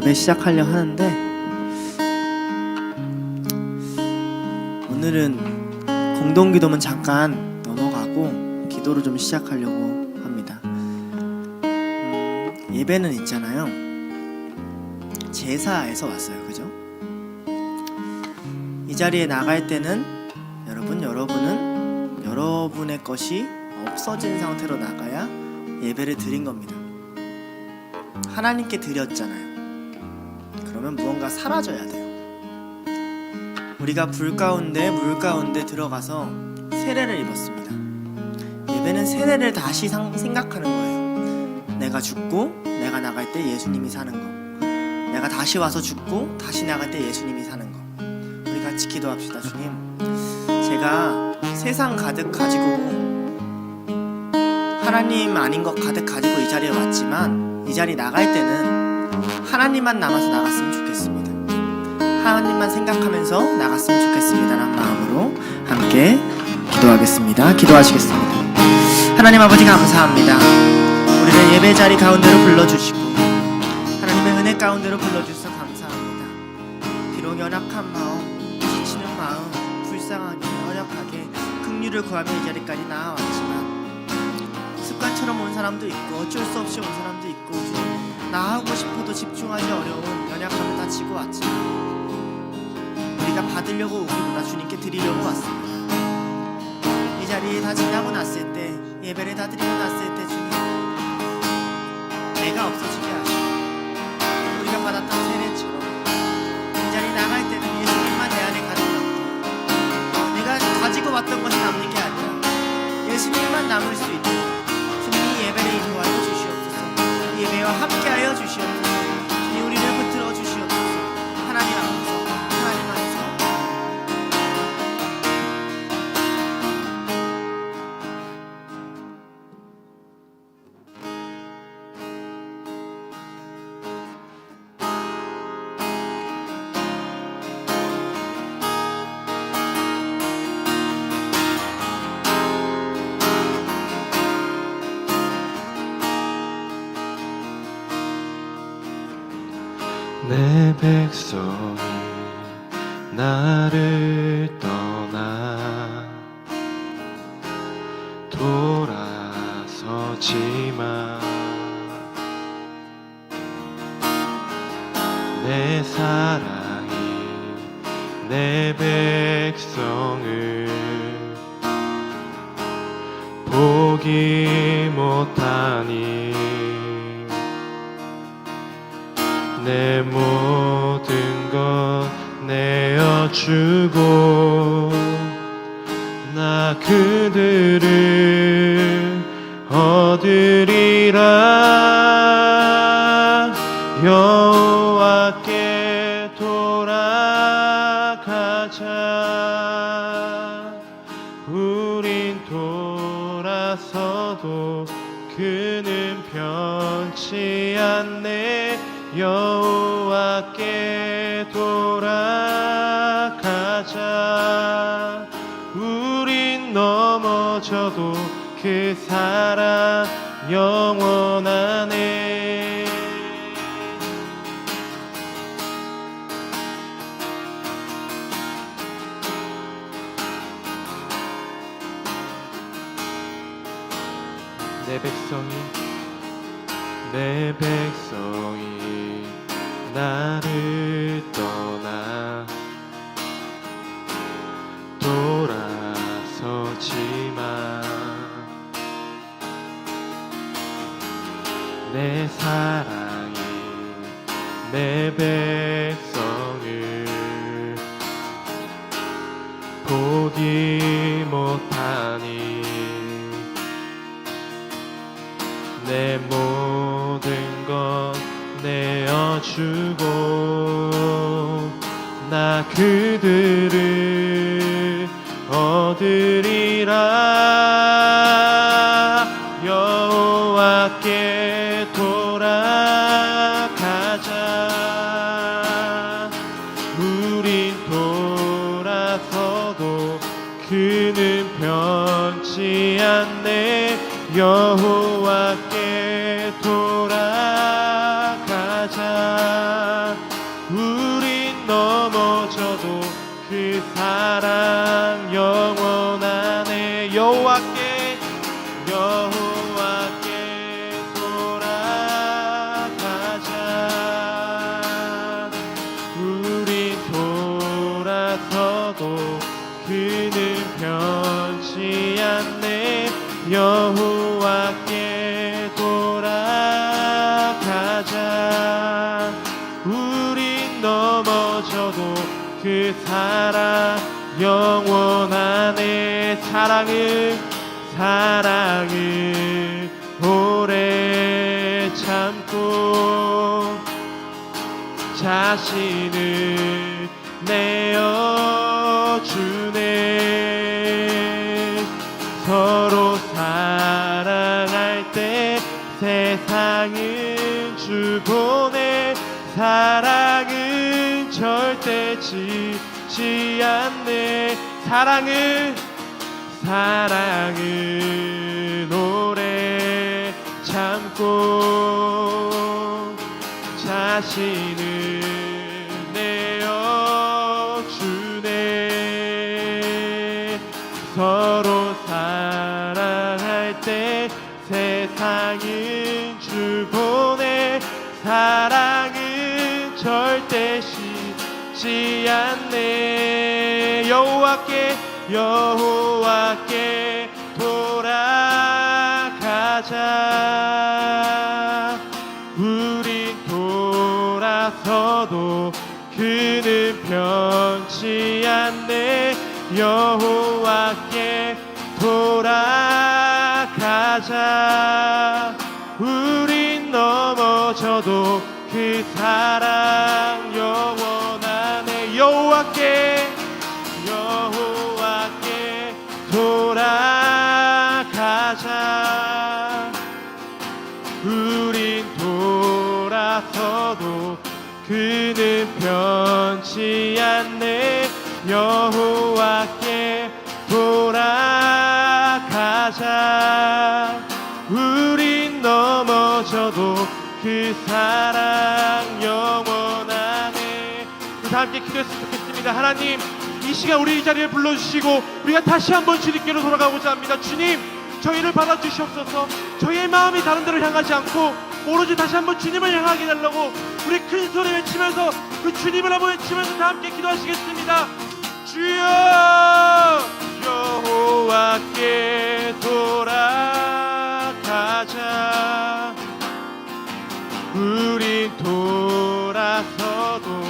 예배 시작하려 하는데 오늘은 공동기도만 잠깐 넘어가고 기도를 좀 시작하려고 합니다. 예배는 있잖아요, 제사에서 왔어요, 그죠? 이 자리에 나갈 때는 여러분은 여러분의 것이 없어진 상태로 나가야 예배를 드린 겁니다. 하나님께 드렸잖아요. 그러면 무언가 사라져야 돼요. 우리가 불 가운데 물 가운데 들어가서 세례를 입었습니다. 예배는 세례를 다시 생각하는 거예요. 내가 죽고 내가 나갈 때 예수님이 사는 거, 내가 다시 와서 죽고 다시 나갈 때 예수님이 사는 거. 우리 같이 기도합시다. 주님, 제가 세상 가득 가지고 하나님 아닌 것 가득 가지고 이 자리에 왔지만 이 자리 나갈 때는 하나님만 남아서 나갔으면 좋겠습니다. 하나님만 생각하면서 나갔으면 좋겠습니다 라는 마음으로 함께 기도하겠습니다. 기도하시겠습니다. 하나님 아버지, 감사합니다. 우리를 예배 자리 가운데로 불러주시고 하나님의 은혜 가운데로 불러주셔서 감사합니다. 비록 연약한 마음, 지치는 마음, 불쌍하게 어렵하게 긍휼을 구하며 이 자리까지 나아왔지만 습관처럼 온 사람도 있고 어쩔 수 없이 온 사람도 있고, 나아오고 싶어도 집중하기 어려운 연약함을 다 지고 왔지만 우리가 받으려고 오기보다 주님께 드리려고 왔습니다. 이 자리에 다 지나고 났을 때, 예배를 다 드리고 났을 때 주님, 내가 없어지게 하시고 우리가 받았던 세례처럼 이 자리 나갈 때는 예수님만 내 안에 가득 남고 내가 가지고 왔던 것이 남는 게 아니라 예수님만 남을 수 있도록 주님이 예배를 인도하여 주시옵소서. 예배와 함께하여 주시옵소서. 주님, 우리를 붙들어 주시옵소서. 하나님 앞에서, 하나님 안에서 내 백성이 나를 떠나 돌아서지마. 내 사랑이 내 백성을 보기 못하니 내 모든 것 내어주고 나 그들을 얻으리라. 여호와께 돌아가자. 우린 돌아서도 그는 변치 않네. 여호와께 돌아가자. 우린 넘어져도 그 사랑 영원하네. 내 백성이 나를 떠나 돌아서지마. 내 사랑이 내 백성을 보기 못하니 내 모든 것 내어주고 나 그들을 얻으리라. 여호와께 돌아가자. 우린 돌아서도 그는 변치 않네. 여호와께 돌아가자. 그 사랑 영원하네. 여호와께 돌아가자. 우리 돌아서도 그는 변치 않네. 여호와께 돌아가자. 우린 넘어져도 그 사랑 영원하네. 사랑을 오래 참고 자신을 내어주네. 서로 사랑할 때 세상은 주보내. 사랑은 절대 지지 않네. 사랑은 오래 참고 자신을 내어주네. 서로 사랑할 때 세상은 주보내. 사랑은 절대 쉬지 않네. 여호와께 돌아가자. 우린 돌아서도 그는 변치 않네. 여호와께 돌아가자. 우린 넘어져도 그 사랑 영원하네. 여호와께 돌아가자. 우린 돌아서도 그는 변치 않네. 여호와께 돌아가자. 우린 넘어져도 그 사랑 영원하네. 다 함께 기도했으면 좋겠습니다. 하나님, 이 시간 우리 이 자리에 불러주시고 우리가 다시 한번 주님께로 돌아가고자 합니다. 주님, 저희를 받아주시옵소서. 저희의 마음이 다른 데로 향하지 않고 오로지 다시 한번 주님을 향하게 해달라고 우리 큰 소리 외치면서 그 주님을 한번 외치면서 다 함께 기도하시겠습니다. 주여, 여호와께 돌아가자. 우린 돌아서도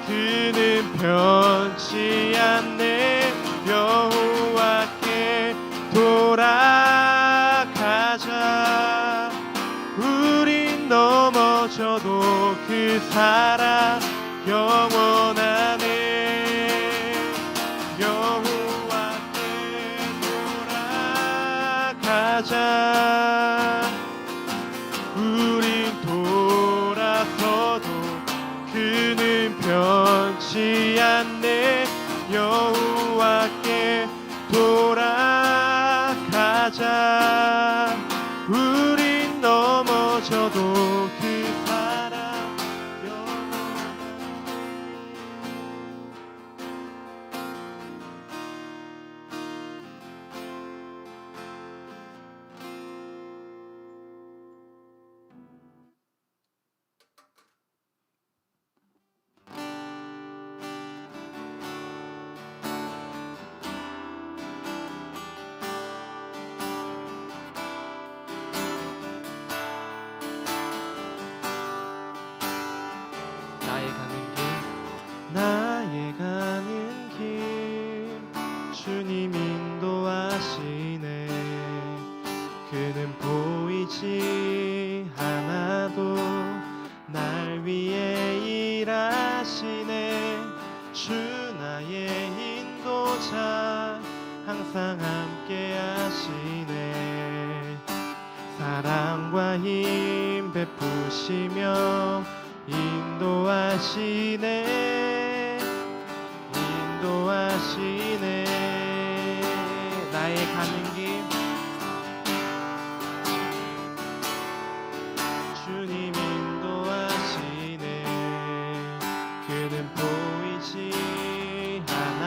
그는 변치 않네. 여호와께 돌아가자. 우린 넘어져도 그 사랑 영원하네. 여호와께 돌아가자. 우린 돌아서도 그는 변치 않네. 여호와께 돌아가자. 우린 넘어져도 그 사랑 나의 가는 길 주님 인도하시네. 그는 보이지 않아도 날 위해 일하시네. 주 나의 인도자 항상 함께 하시네. 사랑과 힘 베푸시며 인도하시네. 인도하시네. 나의 가는 길 주님 인도하시네. 그는 보이지 않아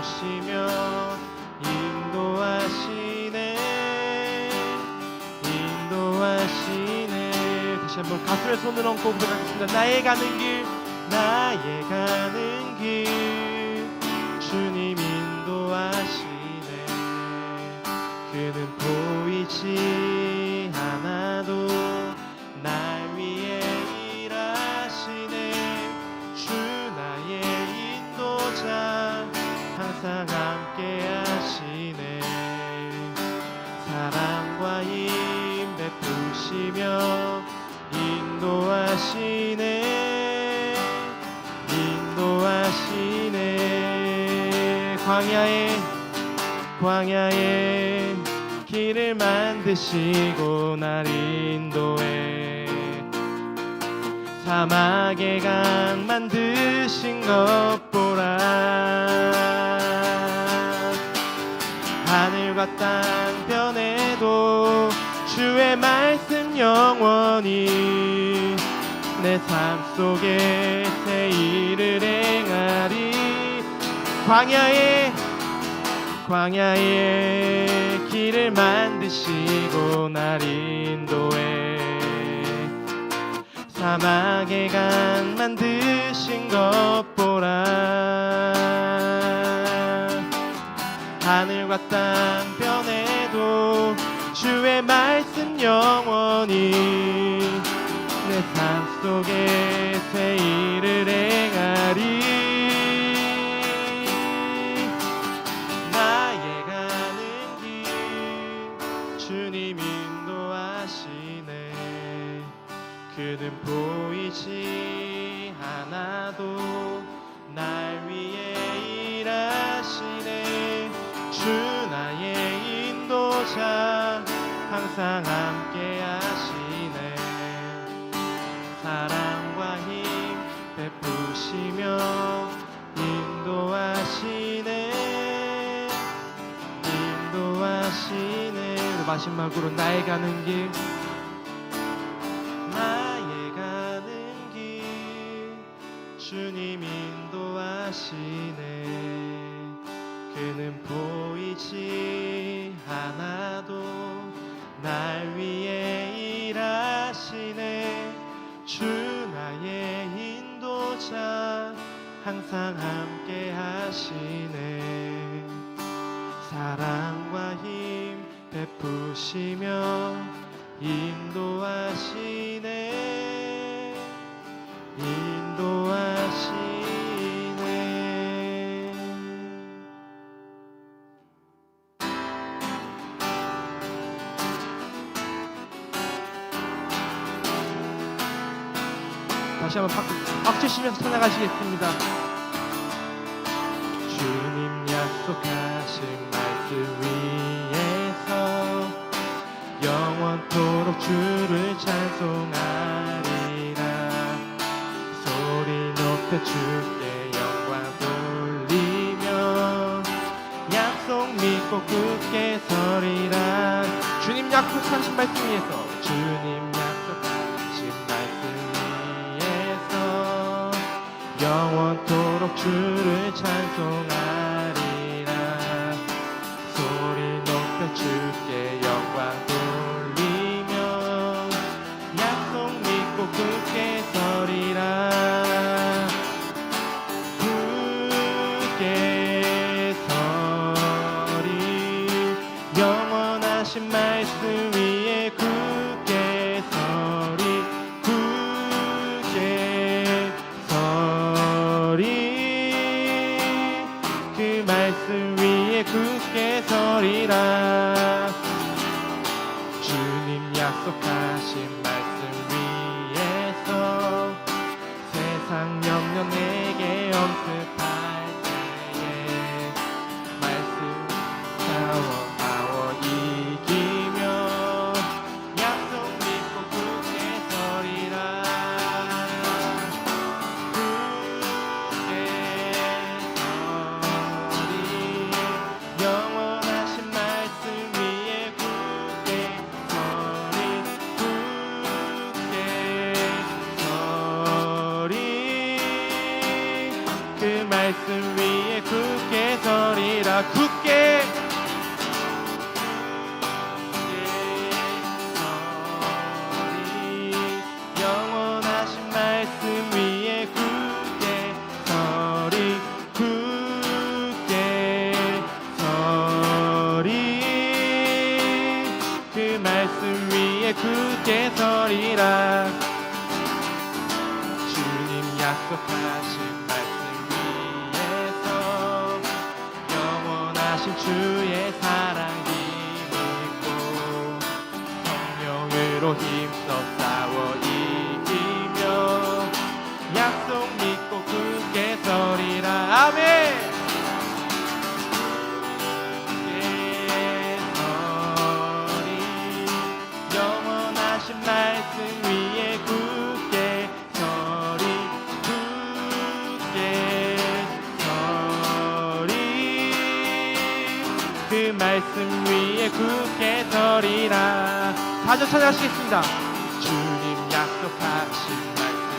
베푸시며 인도하시네 인도하시네. 다시 한번 가슴에 손을 얹고 고백하겠습니다. 나의 가는 길 주님 인도하시네. 그는 보이지 않아도 날 위해 일하시네. 주 나의 인도자 항상 함께 하시네. 사랑과 힘 베푸시며 인도하시네 인도하시네. 광야에 길을 만드시고 날 인도해. 사막에 강 만드신 것 보라. 하늘과 땅 변해도 주의 말씀 영원히 내 삶 속에 새 일을 행하리. 광야에 길을 만드시고 날 인도해. 사막에 강 만드신 것 보라. 하늘과 땅 변해도 주의 말씀 영원히 내 삶 속에 새 일을 행하리. 나의 가는 길 주님 인도하시네. 그는 보이지 않아도 날 위해 일하시네. 주 나의 인도자 항상 함께 하시네. 사랑과 힘 베푸시며 인도하시네 인도하시네. 마지막으로 나의 가는 길 주님 인도하시네. 그는 보이지 않아도 날 위해 일하시네. 주 나의 인도자 항상 함께 하시네. 사랑과 힘 베푸시며 인도하시네 인도하시네. 다시 한번 박수 치면서 찬양하시겠습니다. 주님 약속하신 말씀 위에서 영원토록 주를 찬송하리라. 소리 높여 주께 영광 돌리며 약속 믿고 굳게 서리라. 주님 약속하신 말씀 위에서 영원토록 주를 찬송하리라. 소리 높여 주께 영광 돌리며 약속 믿고 굳게 서리라. 굳게 서리. 영원하신 말씀 위에 굳게 서리. 그 말씀 위에 굳게 서리라. 주님 약속하신 말씀 위에서 세상 염려 내게 엄습할 때에 말씀 싸워 이기며 약속 믿고 굳게 서리라. 영원하신 말씀 위에 굳게 서리. 굳게 서리. 그 말 서리라. 굳게 서리. 영원하신 말씀 위에 굳게 서리. 굳게 서리. 그 말씀 위에 굳게 서리라. 주님 약속하신 주의 사랑 힘있고 성령으로 힘써 싸워 이기며 약속 믿고 굳게 서리라. 아멘. 굳게 서리. 영원하신 말씀 위에 굳게 서리. 굳게 그 말씀 위에 굳게 서리라. 4절 찬양하시겠습니다. 주님 약속하신 말씀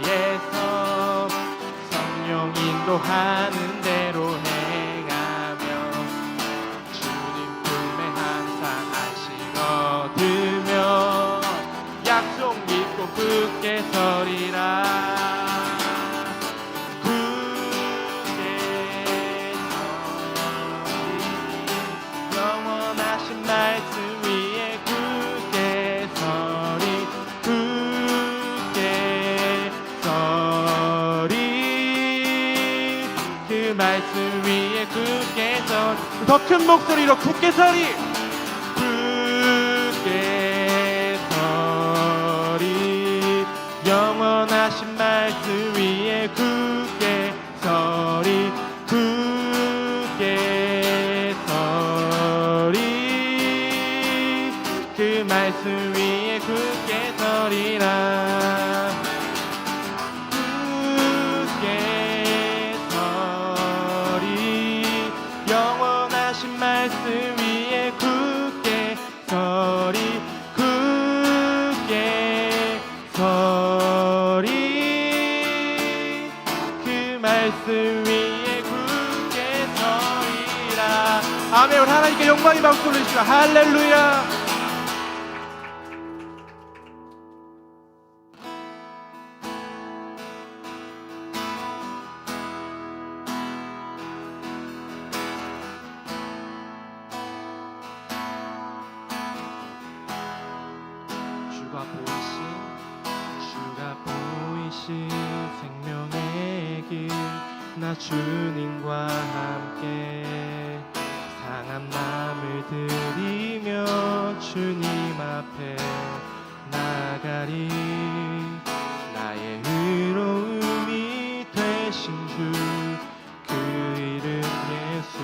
위에서 성령 인도하는 대로 행하며 주님 품에 항상 안식 얻으며 약속 믿고 굳게 서리라. 말씀 위에 굳게 서리. 굳게 서리. 그 말씀 위에 굳게 서리. 더 큰 목소리로 굳게 서리. 굳게 서리. 영원하신 말씀 위에 굳게 서리. 굳게 서리. 그 말씀 위에 굳게 서리라. 굳게 서리. 영원하신 말씀 위에 굳게 서리. 굳게 서리. 그 말씀 위에 굳게 서리라. 아멘. 우리 하나님께 영광의 박수 올리시라. 할렐루야. 주가 보이신 생명의 길, 나 주님과 함께 상한 마음을 들이며 주님 앞에 나가리. 나의 의로움이 되신 주, 그 이름 예수.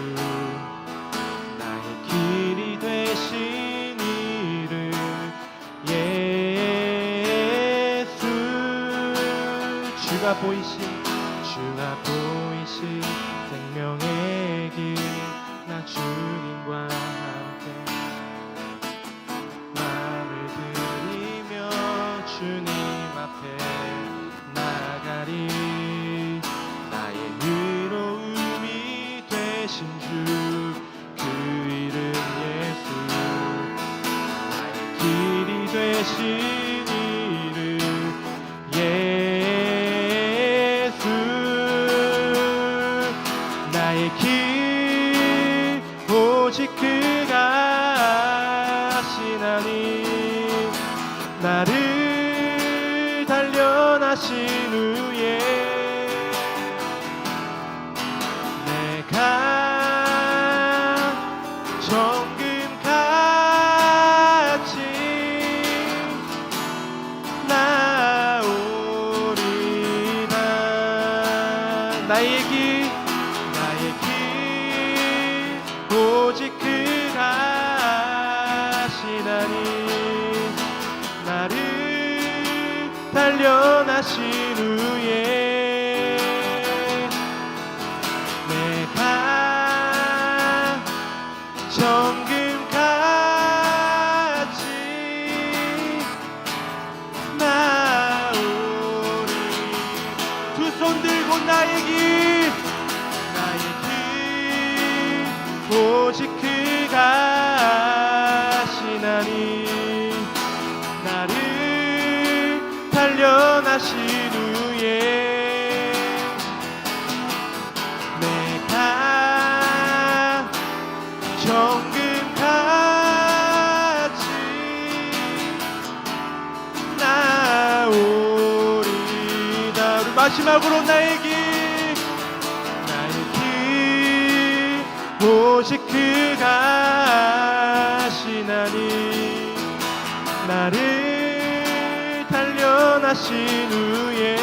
나의 길이 되신 이름 예수. 주가 보이신 생명의 길, 나 주님과 함께 마음을 드리며 주님 앞에 나가리. 나의 의로움이 되신 주, 그 이름 예수. 나의 길이 되신 이름 예수. 나의 길 오직 그가 하시나니. 나를 단련하신 후에 내가 정금같이 나오리라. 나의 길 오직 그가 하시나니. 나를 단련하신 후에 내가 정금같이 나오리. 두 손 들고 나의 길 오직 그가 하시나니 나를 단련하신 후에 내가 정금같이 나오리다. 우리 마지막으로 나의 길 오직 그가 하시나니 나를 단련하신 후에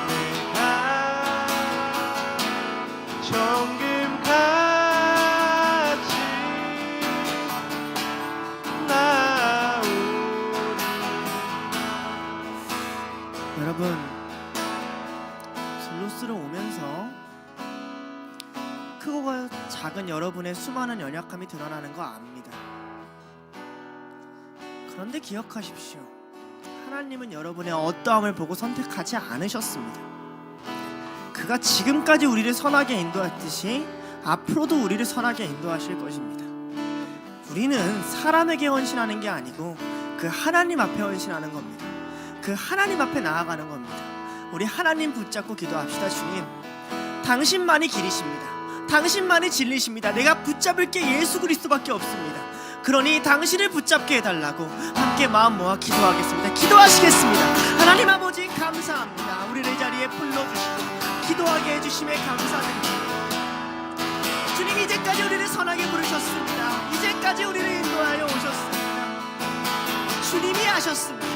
내가 정금같이 나오리. 여러분, 슬로스로 오면서 크고 작은 여러분의 수많은 연약함이 드러나는 거 압니다. 그런데 기억하십시오. 하나님은 여러분의 어떠함을 보고 선택하지 않으셨습니다. 그가 지금까지 우리를 선하게 인도했듯이 앞으로도 우리를 선하게 인도하실 것입니다. 우리는 사람에게 헌신하는 게 아니고 그 하나님 앞에 헌신하는 겁니다. 그 하나님 앞에 나아가는 겁니다. 우리 하나님 붙잡고 기도합시다. 주님, 당신만이 길이십니다. 당신만이 진리십니다. 내가 붙잡을 게 예수 그리스도밖에 없습니다. 그러니 당신을 붙잡게 해달라고 함께 마음 모아 기도하겠습니다. 기도하시겠습니다. 하나님 아버지 감사합니다. 우리를 이 자리에 불러주시고 기도하게 해주심에 감사드립니다. 주님, 이제까지 우리를 선하게 부르셨습니다. 이제까지 우리를 인도하여 오셨습니다. 주님이 하셨습니다.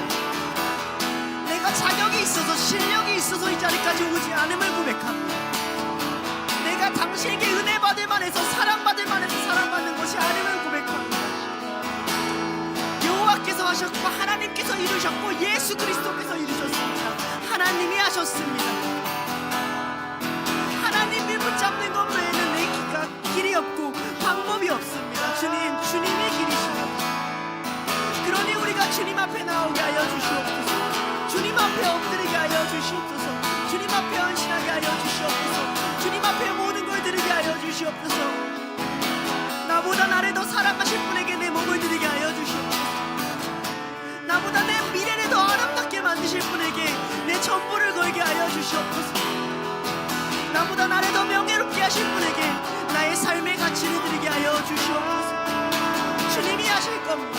내가 자격이 있어서 실력이 있어서 이 자리까지 오지 않음을 고백합니다. 내가 당신에게 은혜 받을 만해서 사랑받을 만해서 사랑받는 것이 아님을 고백합니다. 여호와께서 하셨고 하나님께서 이루셨고 예수 그리스도께서 이루셨습니다. 하나님이 하셨습니다. 하나님을 붙잡는 것 외에는 내 길이 없고 방법이 없습니다. 주님, 주님의 길이십니다. 그러니 우리가 주님 앞에 나오게 하여 주시옵소서. 주님 앞에 엎드리게 하여 주시옵소서. 주님 앞에 헌신하게 하여 주시옵소서. 주님 앞에 모든 걸 드리게 하여 주시옵소서. 나보다 나를 더 사랑하실 분에게 내 몸을 드리게 하여 주시옵소서. 나보다 내 미래를 더 아름답게 만드실 분에게 내 전부를 걸게 하여 주시옵소서. 나보다 나를 더 명예롭게 하실 분에게 나의 삶의 가치를 드리게 하여 주시옵소서. 주님이 하실 겁니다.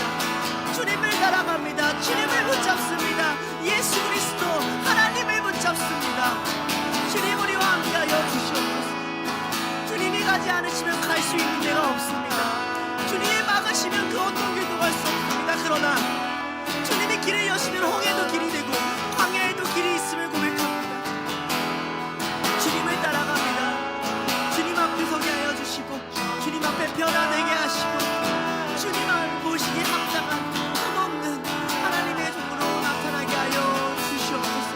주님을 따라갑니다. 주님을 붙잡습니다. 예수 그리스도 하나님을 붙잡습니다. 주님, 우리와 함께하여 주시옵소서. 주님이 가지 않으시면 갈 수 있는 데가 없습니다. 주님이 막으시면 그 어떤 길도 갈 수 없습니다. 그러나 주님이 길을 여시면 홍해도 길이 되고 광야에도 길이 있음을 고백합니다. 주님을 따라갑니다. 주님 앞에 서게 하여 주시고 주님 앞에 변화되게 하시고 주님을 보시기에 합당한 흠없는 하나님의 종으로 나타나게 하여 주시옵소서.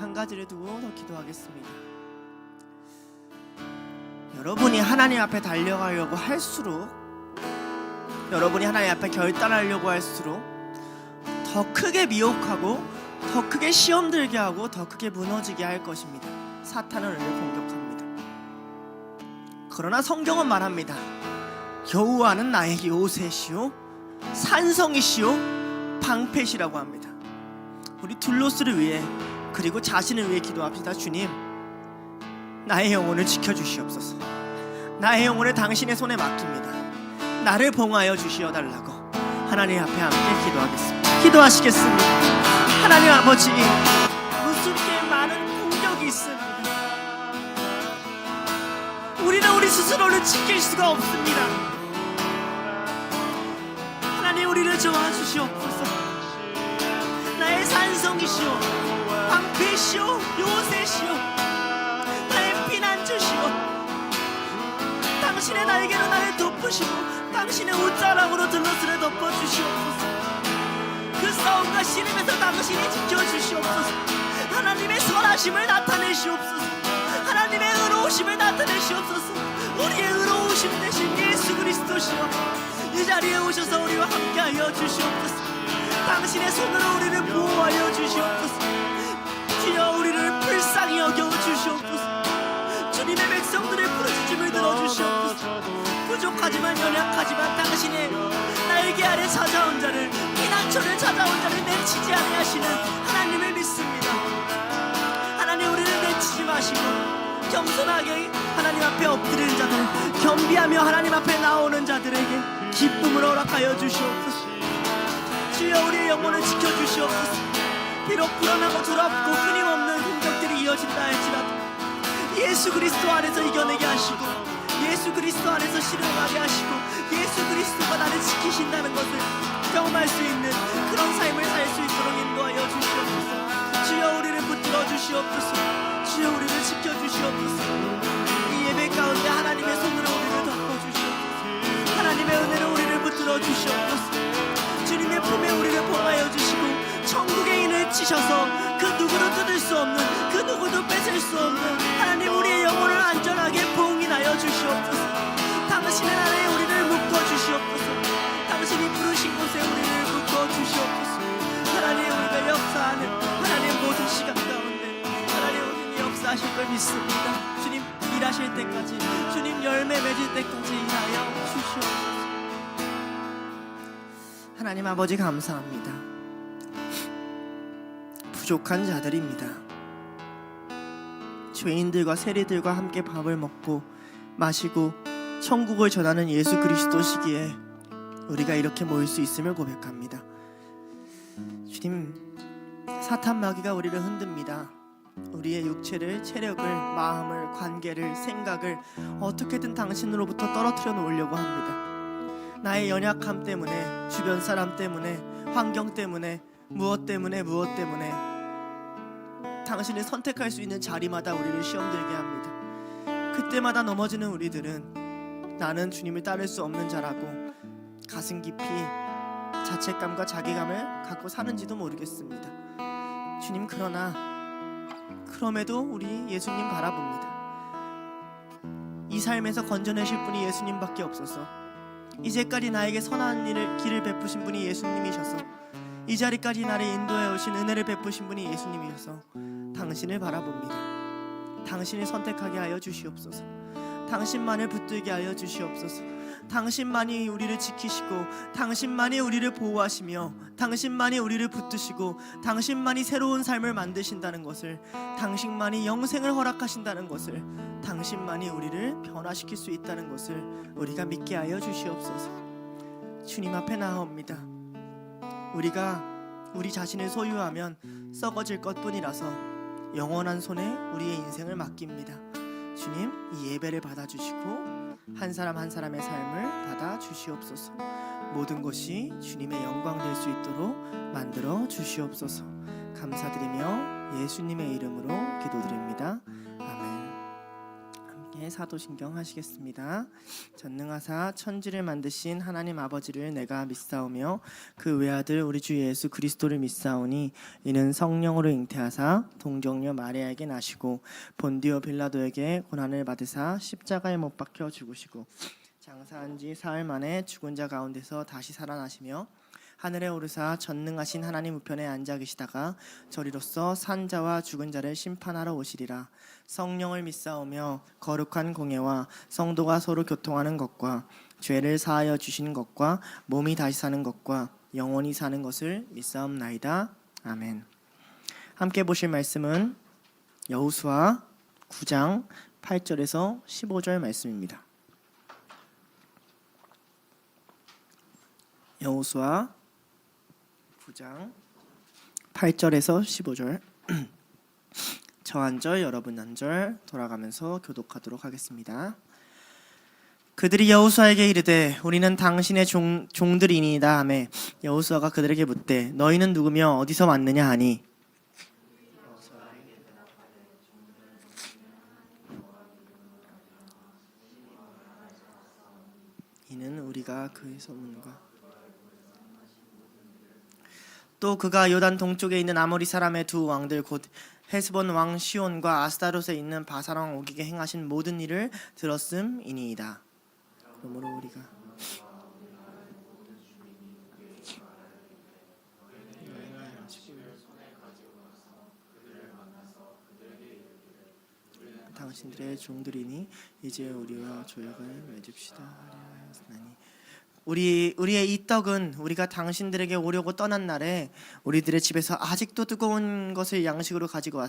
한 가지를 두고 더 기도하겠습니다. 여러분이 하나님 앞에 달려가려고 할수록, 여러분이 하나님 앞에 결단하려고 할수록 더 크게 미혹하고 더 크게 시험 들게 하고 더 크게 무너지게 할 것입니다. 사탄은 우리를 공격합니다. 그러나 성경은 말합니다. 여호와는 나의 요새시요 산성이시요 방패시라고 합니다. 우리 둘로스를 위해 그리고 자신을 위해 기도합시다. 주님, 나의 영혼을 지켜주시옵소서. 나의 영혼을 당신의 손에 맡깁니다. 나를 봉하여 주시어달라고 하나님 앞에 함께 기도하겠습니다. 기도하시겠습니다. 하나님 아버지, 우습게 많은 공격이 있습니다. 우리는 우리 스스로를 지킬 수가 없습니다. 하나님, 우리를 도와주시옵소서. 나의 산성이시오 방패시오 요새시오 나의 피난처시오. 당신의 날개로 나를 덮으시고 당신의 옷자락으로 둘러스를 덮어주시옵소서. 그 싸움과 씨름에서 당신이 지켜주시옵소서. 하나님의 선하심을 나타내시옵소서. 하나님의 의로우심을 나타내시옵소서. 우리의 의로우심 되신 예수 그리스도시여, 이 자리에 오셔서 우리와 함께하여 주시옵소서. 당신의 손으로 우리를 보호하여 주시옵소서. 주여, 우리를 불쌍히 여겨 주시옵소서. 주시옵소서. 부족하지만 연약하지만 당신의 날개 아래 찾아온 자를, 피난처를 찾아온 자를 내치지 아니하시는 하나님을 믿습니다. 하나님, 우리를 내치지 마시고 겸손하게 하나님 앞에 엎드리는 자들, 겸비하며 하나님 앞에 나오는 자들에게 기쁨을 허락하여 주시옵소서. 주여, 우리의 영혼을 지켜주시옵소서. 비록 불안하고 두렵고 끊임없는 공격들이 이어진다 할지라도 예수 그리스도 안에서 이겨내게 하시고, 예수 그리스도 안에서 실현하게 하시고, 예수 그리스도가 나를 지키신다는 것을 경험할 수 있는 그런 삶을 살 수 있도록 인도하여 주시옵소서. 주여, 우리를 붙들어 주시옵소서. 주여, 우리를 지켜주시옵소서. 이 예배 가운데 하나님의 손으로 우리를 덮어주시옵소서. 하나님의 은혜로 우리를 붙들어 주시옵소서. 주님의 품에 우리를 봉하여 주시고, 천국의 인을 치셔서 그 누구도 뜯을 수 없는, 그 누구도 뺏을 수 없는 하나님, 우리의 영혼을 안전하게 봉인하여 주시옵소서. 당신의 나라에 우리를 묶어 주시옵소서. 당신이 부르신 곳에 우리를 묶어 주시옵소서. 하나님, 우리가 역사하는 하나님 모든 시간 가운데 하나님, 우리는 역사하실 걸 믿습니다. 주님, 일하실 때까지, 주님 열매 맺을 때까지 일하여 주시옵소서. 하나님 아버지, 감사합니다. 부족한 자들입니다. 죄인들과 세리들과 함께 밥을 먹고 마시고 천국을 전하는 예수 그리스도 시기에 우리가 이렇게 모일 수 있음을 고백합니다. 주님, 사탄 마귀가 우리를 흔듭니다. 우리의 육체를, 체력을, 마음을, 관계를, 생각을 어떻게든 당신으로부터 떨어뜨려 놓으려고 합니다. 나의 연약함 때문에, 주변 사람 때문에, 환경 때문에, 무엇 때문에 당신을 선택할 수 있는 자리마다 우리를 시험 들게 합니다. 그때마다 넘어지는 우리들은 나는 주님을 따를 수 없는 자라고 가슴 깊이 자책감과 자괴감을 갖고 사는지도 모르겠습니다. 주님, 그럼에도 우리 예수님 바라봅니다. 이 삶에서 건져내실 분이 예수님밖에 없어서, 이제까지 나에게 선한 길을 베푸신 분이 예수님이셔서, 이 자리까지 나를 인도해 오신 은혜를 베푸신 분이 예수님이셔서 당신을 바라봅니다. 당신을 선택하게 하여 주시옵소서. 당신만을 붙들게 하여 주시옵소서. 당신만이 우리를 지키시고, 당신만이 우리를 보호하시며, 당신만이 우리를 붙드시고, 당신만이 새로운 삶을 만드신다는 것을, 당신만이 영생을 허락하신다는 것을, 당신만이 우리를 변화시킬 수 있다는 것을 우리가 믿게 하여 주시옵소서. 주님 앞에 나아옵니다. 우리가 우리 자신을 소유하면 썩어질 것뿐이라서 영원한 손에 우리의 인생을 맡깁니다. 주님, 이 예배를 받아주시고 한 사람 한 사람의 삶을 받아주시옵소서. 모든 것이 주님의 영광 될 수 있도록 만들어 주시옵소서. 감사드리며 예수님의 이름으로 기도드립니다. 아멘. 함께 사도신경 하시겠습니다. 전능하사 천지를 만드신 하나님 아버지를 내가 믿사오며 그 외아들 우리 주 예수 그리스도를 믿사오니 이는 성령으로 잉태하사 동정녀 마리아에게 나시고 본디오 빌라도에게 고난을 받으사 십자가에 못 박혀 죽으시고 장사한 지 사흘 만에 죽은 자 가운데서 다시 살아나시며 하늘에 오르사 전능하신 하나님 우편에 앉아 계시다가 저리로서 산 자와 죽은 자를 심판하러 오시리라. 성령을 믿사오며 거룩한 공예와 성도가 서로 교통하는 것과 죄를 사하여 주신 것과 몸이 다시 사는 것과 영원히 사는 것을 믿사옵나이다. 아멘. 함께 보실 말씀은 여호수아 9장 8절에서 15절 말씀입니다. 여호수아 9장 8절에서 15절 저 한 절 여러분 한 절 돌아가면서 교독하도록 하겠습니다. 그들이 여호수아에게 이르되 우리는 당신의 종들이니이다 하매 여호수아가 그들에게 묻되 너희는 누구며 어디서 왔느냐 하니 이는 우리가 그의 소문과 또 그가 요단 동쪽에 있는 아모리 사람의 두 왕들 곧 헤스본 왕 시온과 아스타롯에 있는 바산 왕 오기게 행하신 모든 일을 들었음이니이다. 그러므로 우리가 당신들의 종들이니 이제 우리와 조약을 맺읍시다 하였으니 우리의 이 떡은 우리가 당신들에게 오려고 떠난 날에 우리들의 집에서 아직도 뜨거운 것을 양식으로 가지고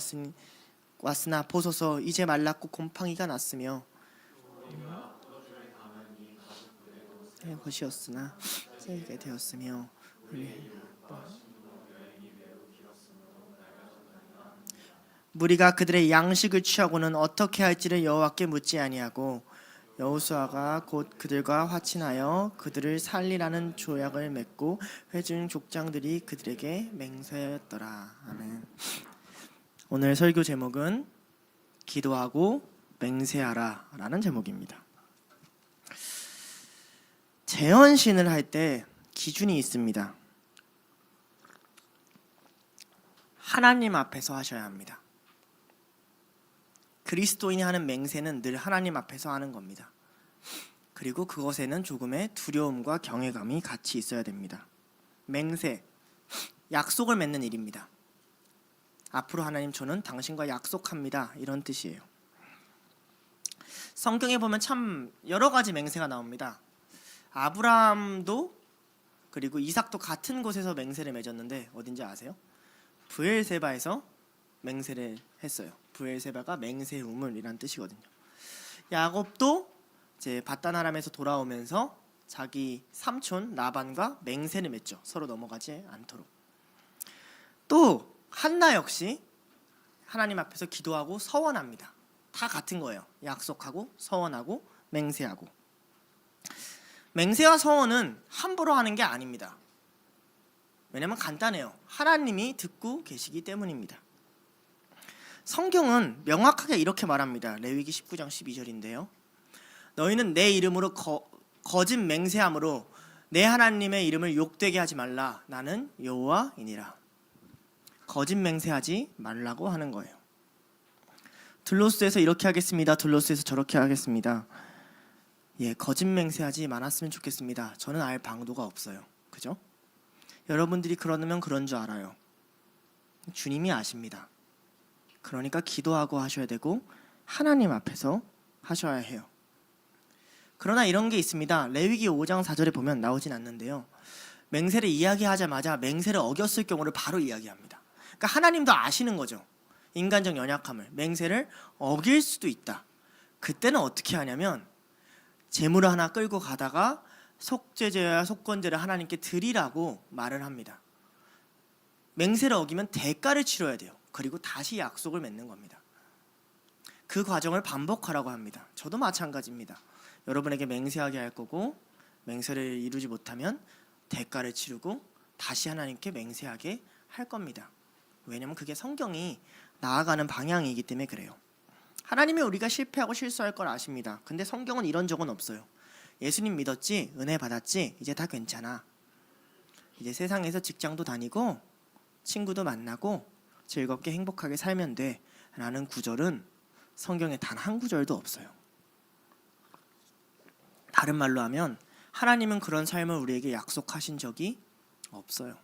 왔으나 보소서 이제 말랐고 곰팡이가 났으며 것이었으나 썩게 되었으며 무리가 그들의 양식을 취하고는 어떻게 할지를 여호와께 묻지 아니하고 여호수아가 곧 그들과 화친하여 그들을 살리라는 조약을 맺고 회중 족장들이 그들에게 맹세하였더라. 아멘. 오늘 설교 제목은 기도하고 맹세하라 라는 제목입니다. 재헌신을 할 때 기준이 있습니다. 하나님 앞에서 하셔야 합니다. 그리스도인이 하는 맹세는 늘 하나님 앞에서 하는 겁니다. 그리고 그것에는 조금의 두려움과 경외감이 같이 있어야 됩니다. 맹세, 약속을 맺는 일입니다. 앞으로 하나님 저는 당신과 약속합니다. 이런 뜻이에요. 성경에 보면 참 여러 가지 맹세가 나옵니다. 아브라함도 그리고 이삭도 같은 곳에서 맹세를 맺었는데 어딘지 아세요? 브엘세바에서 맹세를 했어요. 브엘세바가 맹세의 우물이란 뜻이거든요. 야곱도 이제 밧단 아람에서 돌아오면서 자기 삼촌 라반과 맹세를 맺죠. 서로 넘어가지 않도록. 또 한나 역시 하나님 앞에서 기도하고 서원합니다. 다 같은 거예요. 약속하고 서원하고 맹세하고. 맹세와 서원은 함부로 하는 게 아닙니다. 왜냐면 간단해요. 하나님이 듣고 계시기 때문입니다. 성경은 명확하게 이렇게 말합니다. 레위기 19장 12절인데요. 너희는 내 이름으로 거짓 맹세함으로 내 하나님의 이름을 욕되게 하지 말라. 나는 여호와이니라. 거짓 맹세하지 말라고 하는 거예요. 들로스에서 이렇게 하겠습니다. 들로스에서 저렇게 하겠습니다. 거짓 맹세하지 말았으면 좋겠습니다. 저는 알 방도가 없어요. 그죠? 여러분들이 그러면 그런 줄 알아요. 주님이 아십니다. 그러니까 기도하고 하셔야 되고 하나님 앞에서 하셔야 해요. 그러나 이런 게 있습니다. 레위기 5장 4절에 보면 나오진 않는데요. 맹세를 이야기하자마자 맹세를 어겼을 경우를 바로 이야기합니다. 그러니까 하나님도 아시는 거죠. 인간적 연약함을. 맹세를 어길 수도 있다. 그때는 어떻게 하냐면 제물을 하나 끌고 가다가 속죄제와 속건제를 하나님께 드리라고 말을 합니다. 맹세를 어기면 대가를 치러야 돼요. 그리고 다시 약속을 맺는 겁니다. 그 과정을 반복하라고 합니다. 저도 마찬가지입니다. 여러분에게 맹세하게 할 거고 맹세를 이루지 못하면 대가를 치르고 다시 하나님께 맹세하게 할 겁니다. 왜냐하면 그게 성경이 나아가는 방향이기 때문에 그래요. 하나님이 우리가 실패하고 실수할 걸 아십니다. 근데 성경은 이런 적은 없어요. 예수님 믿었지? 은혜 받았지? 이제 다 괜찮아. 이제 세상에서 직장도 다니고 친구도 만나고 즐겁게 행복하게 살면 돼 라는 구절은 성경에 단 한 구절도 없어요. 다른 말로 하면 하나님은 그런 삶을 우리에게 약속하신 적이 없어요.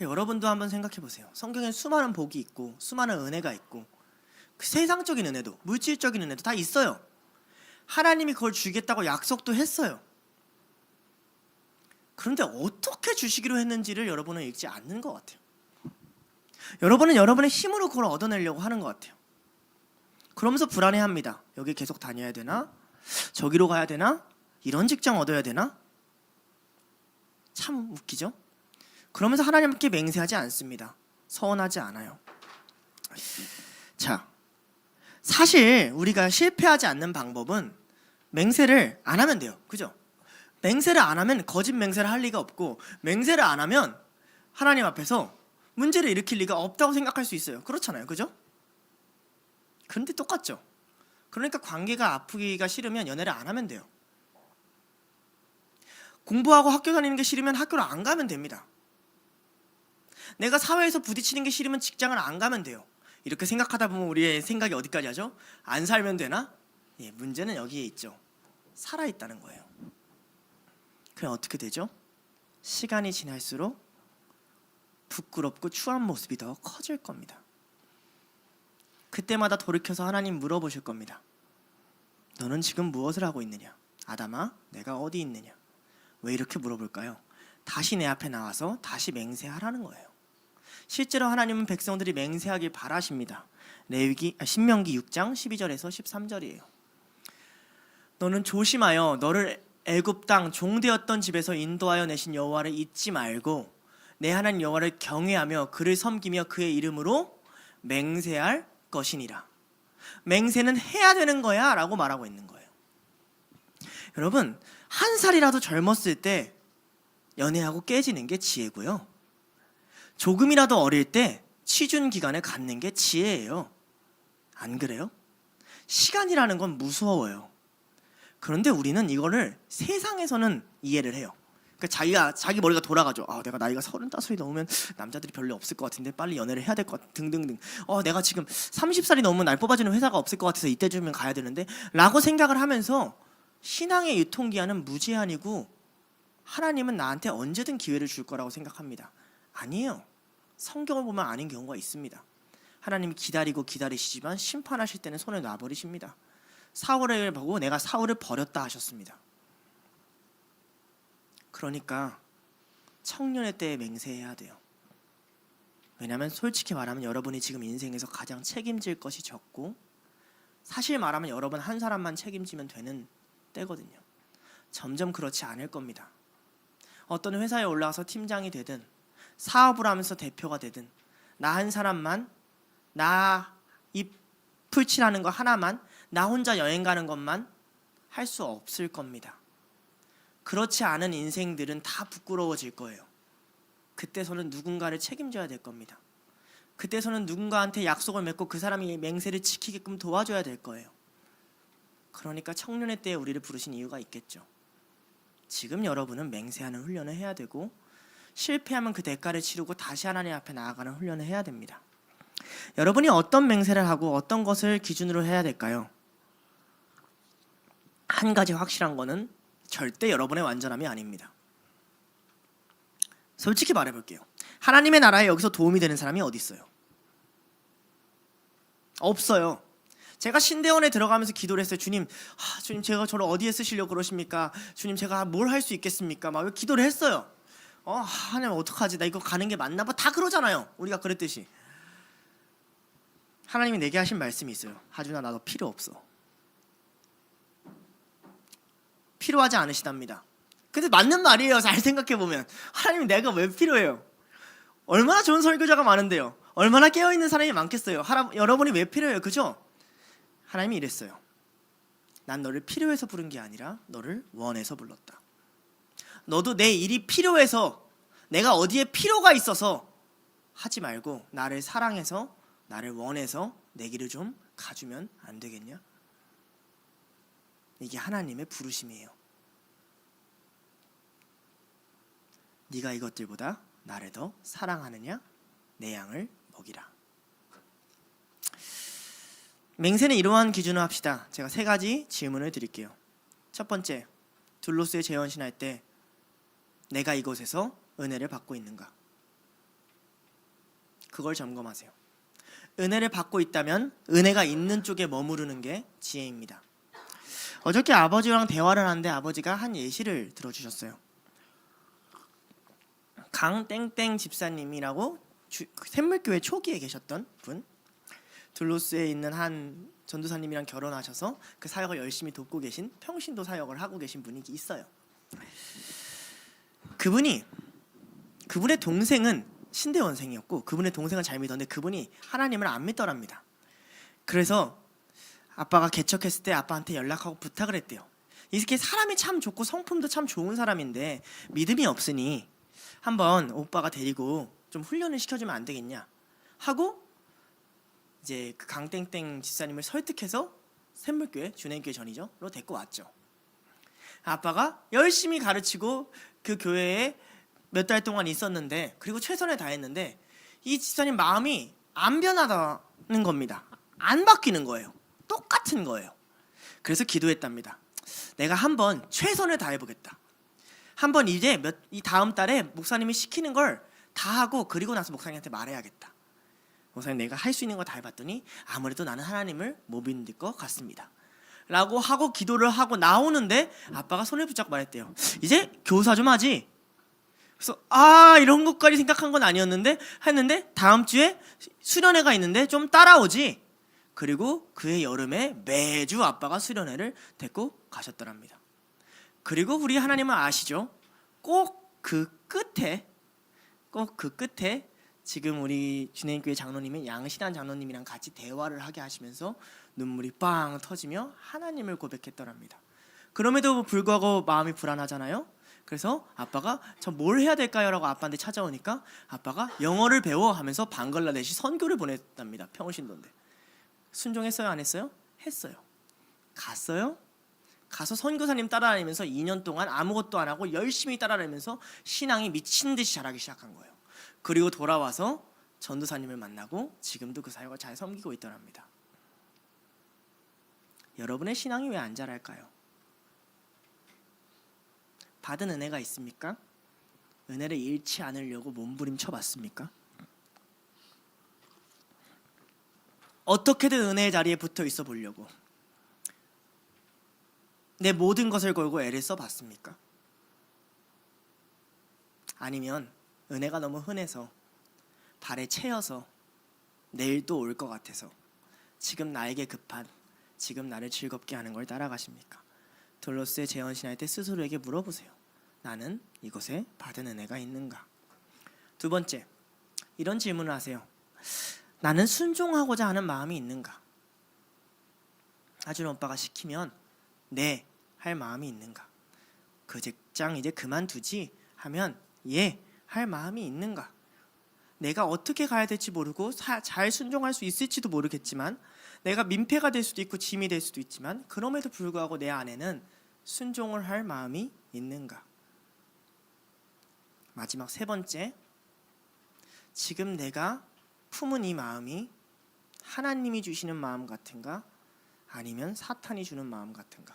여러분도 한번 생각해 보세요. 성경에 수많은 복이 있고 수많은 은혜가 있고 그 세상적인 은혜도 물질적인 은혜도 다 있어요. 하나님이 그걸 주겠다고 약속도 했어요. 그런데 어떻게 주시기로 했는지를 여러분은 읽지 않는 것 같아요. 여러분은 여러분의 힘으로 그걸 얻어내려고 하는 것 같아요. 그러면서 불안해합니다. 여기 계속 다녀야 되나? 저기로 가야 되나? 이런 직장 얻어야 되나? 참 웃기죠? 그러면서 하나님께 맹세하지 않습니다. 서원하지 않아요. 자, 사실 우리가 실패하지 않는 방법은 맹세를 안 하면 돼요. 그죠? 맹세를 안 하면 거짓 맹세를 할 리가 없고 맹세를 안 하면 하나님 앞에서 문제를 일으킬 리가 없다고 생각할 수 있어요. 그렇잖아요. 그죠? 그런데 똑같죠. 그러니까 관계가 아프기가 싫으면 연애를 안 하면 돼요. 공부하고 학교 다니는 게 싫으면 학교를 안 가면 됩니다. 내가 사회에서 부딪히는 게 싫으면 직장을 안 가면 돼요. 이렇게 생각하다 보면 우리의 생각이 어디까지 하죠? 안 살면 되나? 문제는 여기에 있죠. 살아있다는 거예요. 그럼 어떻게 되죠? 시간이 지날수록 부끄럽고 추한 모습이 더 커질 겁니다. 그때마다 돌이켜서 하나님 물어보실 겁니다. 너는 지금 무엇을 하고 있느냐? 아담아, 내가 어디 있느냐? 왜 이렇게 물어볼까요? 다시 내 앞에 나와서 다시 맹세하라는 거예요. 실제로 하나님은 백성들이 맹세하길 바라십니다. 신명기 6장 12절에서 13절이에요. 너는 조심하여 너를 애굽 땅 종되었던 집에서 인도하여 내신 여호와를 잊지 말고 내 하나님 여호와를 경외하며 그를 섬기며 그의 이름으로 맹세할 것이니라. 맹세는 해야 되는 거야 라고 말하고 있는 거예요. 여러분, 한 살이라도 젊었을 때 연애하고 깨지는 게 지혜고요, 조금이라도 어릴 때 취준 기간을 갖는 게 지혜예요. 안 그래요? 시간이라는 건 무서워요. 그런데 우리는 이거를 세상에서는 이해를 해요. 그러니까 자기 머리가 돌아가죠. 내가 나이가 35이 넘으면 남자들이 별로 없을 것 같은데 빨리 연애를 해야 될 것 같아 등등등. 내가 지금 30살이 넘으면 날 뽑아주는 회사가 없을 것 같아서 이때쯤이면 가야 되는데 라고 생각을 하면서 신앙의 유통기한은 무제한이고 하나님은 나한테 언제든 기회를 줄 거라고 생각합니다. 아니에요. 성경을 보면 아닌 경우가 있습니다. 하나님이 기다리고 기다리시지만 심판하실 때는 손을 놔버리십니다. 사울을 보고 내가 사울을 버렸다 하셨습니다. 그러니까 청년의 때에 맹세해야 돼요. 왜냐하면 솔직히 말하면 여러분이 지금 인생에서 가장 책임질 것이 적고, 사실 말하면 여러분 한 사람만 책임지면 되는 때거든요. 점점 그렇지 않을 겁니다. 어떤 회사에 올라와서 팀장이 되든 사업을 하면서 대표가 되든 나 한 사람만, 나 입 풀칠하는 거 하나만, 나 혼자 여행 가는 것만 할 수 없을 겁니다. 그렇지 않은 인생들은 다 부끄러워질 거예요. 그때서는 누군가를 책임져야 될 겁니다. 그때서는 누군가한테 약속을 맺고 그 사람이 맹세를 지키게끔 도와줘야 될 거예요. 그러니까 청년의 때에 우리를 부르신 이유가 있겠죠. 지금 여러분은 맹세하는 훈련을 해야 되고, 실패하면 그 대가를 치르고 다시 하나님 앞에 나아가는 훈련을 해야 됩니다. 여러분이 어떤 맹세를 하고 어떤 것을 기준으로 해야 될까요? 한 가지 확실한 거는 절대 여러분의 완전함이 아닙니다. 솔직히 말해볼게요. 하나님의 나라에 여기서 도움이 되는 사람이 어디 있어요? 없어요. 제가 신대원에 들어가면서 기도를 했어요. 주님, 주님 제가 저를 어디에 쓰시려고 그러십니까? 주님 제가 뭘 할 수 있겠습니까? 막 기도를 했어요. 하나님 어떡하지? 나 이거 가는 게 맞나 봐? 다 그러잖아요. 우리가 그랬듯이. 하나님이 내게 하신 말씀이 있어요. 하준아, 나 너 필요 없어. 필요하지 않으시답니다. 근데 맞는 말이에요. 잘 생각해보면 하나님 내가 왜 필요해요? 얼마나 좋은 설교자가 많은데요, 얼마나 깨어있는 사람이 많겠어요. 여러분이 왜 필요해요? 그죠? 하나님이 이랬어요. 난 너를 필요해서 부른 게 아니라 너를 원해서 불렀다. 너도 내 일이 필요해서, 내가 어디에 필요가 있어서 하지 말고 나를 사랑해서, 나를 원해서 내 길을 좀 가주면 안 되겠냐? 이게 하나님의 부르심이에요. 네가 이것들보다 나를 더 사랑하느냐? 내 양을 먹이라. 맹세는 이러한 기준으로 합시다. 제가 3가지 질문을 드릴게요. 첫 번째, 둘로스에 재헌신할 때 내가 이곳에서 은혜를 받고 있는가? 그걸 점검하세요. 은혜를 받고 있다면 은혜가 있는 쪽에 머무르는 게 지혜입니다. 어저께 아버지랑 대화를 하는데 아버지가 한 예시를 들어주셨어요. 강땡땡 집사님이라고 샘물교회 초기에 계셨던 분, 둘로스에 있는 한 전도사님이랑 결혼하셔서 그 사역을 열심히 돕고 계신, 평신도 사역을 하고 계신 분이 있어요. 그분의 동생은 신대원생이었고 그분의 동생은 잘 믿었는데 그분이 하나님을 안 믿더랍니다. 그래서 아빠가 개척했을 때 아빠한테 연락하고 부탁을 했대요. 이렇게 사람이 참 좋고 성품도 참 좋은 사람인데 믿음이 없으니 한번 오빠가 데리고 좀 훈련을 시켜주면 안 되겠냐 하고, 이제 그 강땡땡 집사님을 설득해서 샘물교회, 준행교회 전이죠로 데리고 왔죠. 아빠가 열심히 가르치고 그 교회에 몇 달 동안 있었는데, 그리고 최선을 다했는데 이 집사님 마음이 안 변하다는 겁니다. 안 바뀌는 거예요. 똑같은 거예요. 그래서 기도했답니다. 내가 한번 최선을 다해보겠다. 한번 이제 이 다음 달에 목사님이 시키는 걸 다 하고 그리고 나서 목사님한테 말해야겠다. 우선 내가 할 수 있는 거 다 해봤더니 아무래도 나는 하나님을 못 믿을 것 같습니다. 라고 하고 기도를 하고 나오는데 아빠가 손을 붙잡고 말했대요. 이제 교사 좀 하지. 그래서 이런 것까지 생각한 건 아니었는데 했는데 다음 주에 수련회가 있는데 좀 따라오지. 그리고 그해 여름에 매주 아빠가 수련회를 데리고 가셨더랍니다. 그리고 우리 하나님은 아시죠? 꼭 그 끝에 지금 우리 주내인교회 장로님인 양신한 장로님이랑 같이 대화를 하게 하시면서 눈물이 빵 터지며 하나님을 고백했더랍니다. 그럼에도 불구하고 마음이 불안하잖아요. 그래서 아빠가 저 뭘 해야 될까요? 라고 아빠한테 찾아오니까 아빠가 영어를 배워 하면서 방글라데시 선교를 보냈답니다. 평신도인데. 순종했어요? 안 했어요? 했어요. 갔어요? 가서 선교사님 따라다니면서 2년 동안 아무것도 안 하고 열심히 따라다니면서 신앙이 미친 듯이 자라기 시작한 거예요. 그리고 돌아와서 전도사님을 만나고 지금도 그 사역을 잘 섬기고 있더랍니다. 여러분의 신앙이 왜 안 자랄까요? 받은 은혜가 있습니까? 은혜를 잃지 않으려고 몸부림쳐 봤습니까? 어떻게든 은혜의 자리에 붙어 있어 보려고 내 모든 것을 걸고 애를 써봤습니까? 아니면 은혜가 너무 흔해서 발에 채여서 내일 또 올 것 같아서 지금 나에게 급한 지금 나를 즐겁게 하는 걸 따라가십니까? 돌로스의 재헌신할 때 스스로에게 물어보세요. 나는 이곳에 받은 은혜가 있는가? 두 번째, 이런 질문을 하세요. 나는 순종하고자 하는 마음이 있는가? 아주는 오빠가 시키면 네 할 마음이 있는가? 그 직장 이제 그만두지 하면 예 할 마음이 있는가? 내가 어떻게 가야 될지 모르고 잘 순종할 수 있을지도 모르겠지만 내가 민폐가 될 수도 있고 짐이 될 수도 있지만 그럼에도 불구하고 내 안에는 순종을 할 마음이 있는가? 마지막 세 번째, 지금 내가 품은 이 마음이 하나님이 주시는 마음 같은가? 아니면 사탄이 주는 마음 같은가?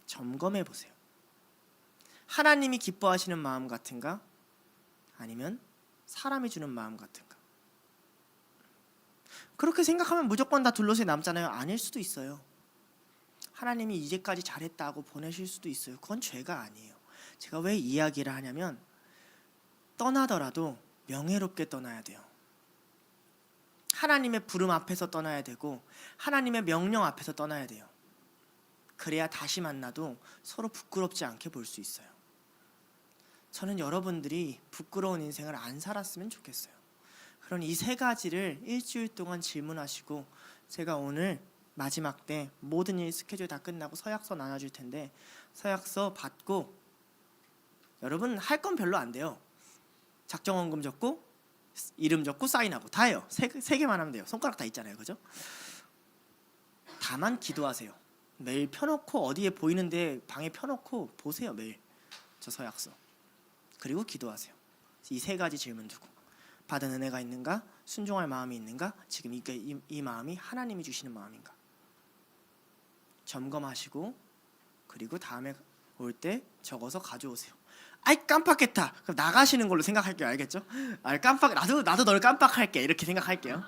점검해 보세요. 하나님이 기뻐하시는 마음 같은가? 아니면 사람이 주는 마음 같은가? 그렇게 생각하면 무조건 다 둘러서 남잖아요. 아닐 수도 있어요. 하나님이 이제까지 잘했다고 보내실 수도 있어요. 그건 죄가 아니에요. 제가 왜 이야기를 하냐면 떠나더라도 명예롭게 떠나야 돼요. 하나님의 부름 앞에서 떠나야 되고 하나님의 명령 앞에서 떠나야 돼요. 그래야 다시 만나도 서로 부끄럽지 않게 볼 수 있어요. 저는 여러분들이 부끄러운 인생을 안 살았으면 좋겠어요. 그런 이 세 가지를 일주일 동안 질문하시고 제가 오늘 마지막 때 모든 일 스케줄 다 끝나고 서약서 나눠줄 텐데 서약서 받고 여러분 할 건 별로 안 돼요. 작정원금 적고 이름 적고 사인하고 다 해요. 세 개만 하면 돼요. 손가락 다 있잖아요. 그죠? 다만 기도하세요. 매일 펴놓고 어디에 보이는데 방에 펴놓고 보세요. 매일 저 서약서. 그리고 기도하세요. 이 세 가지 질문 두고 받은 은혜가 있는가? 순종할 마음이 있는가? 지금 이 마음이 하나님이 주시는 마음인가? 점검하시고 그리고 다음에 올 때 적어서 가져오세요. 아이 깜빡했다. 그럼 나가시는 걸로 생각할게요. 알겠죠? 나도 널 깜빡할게. 이렇게 생각할게요.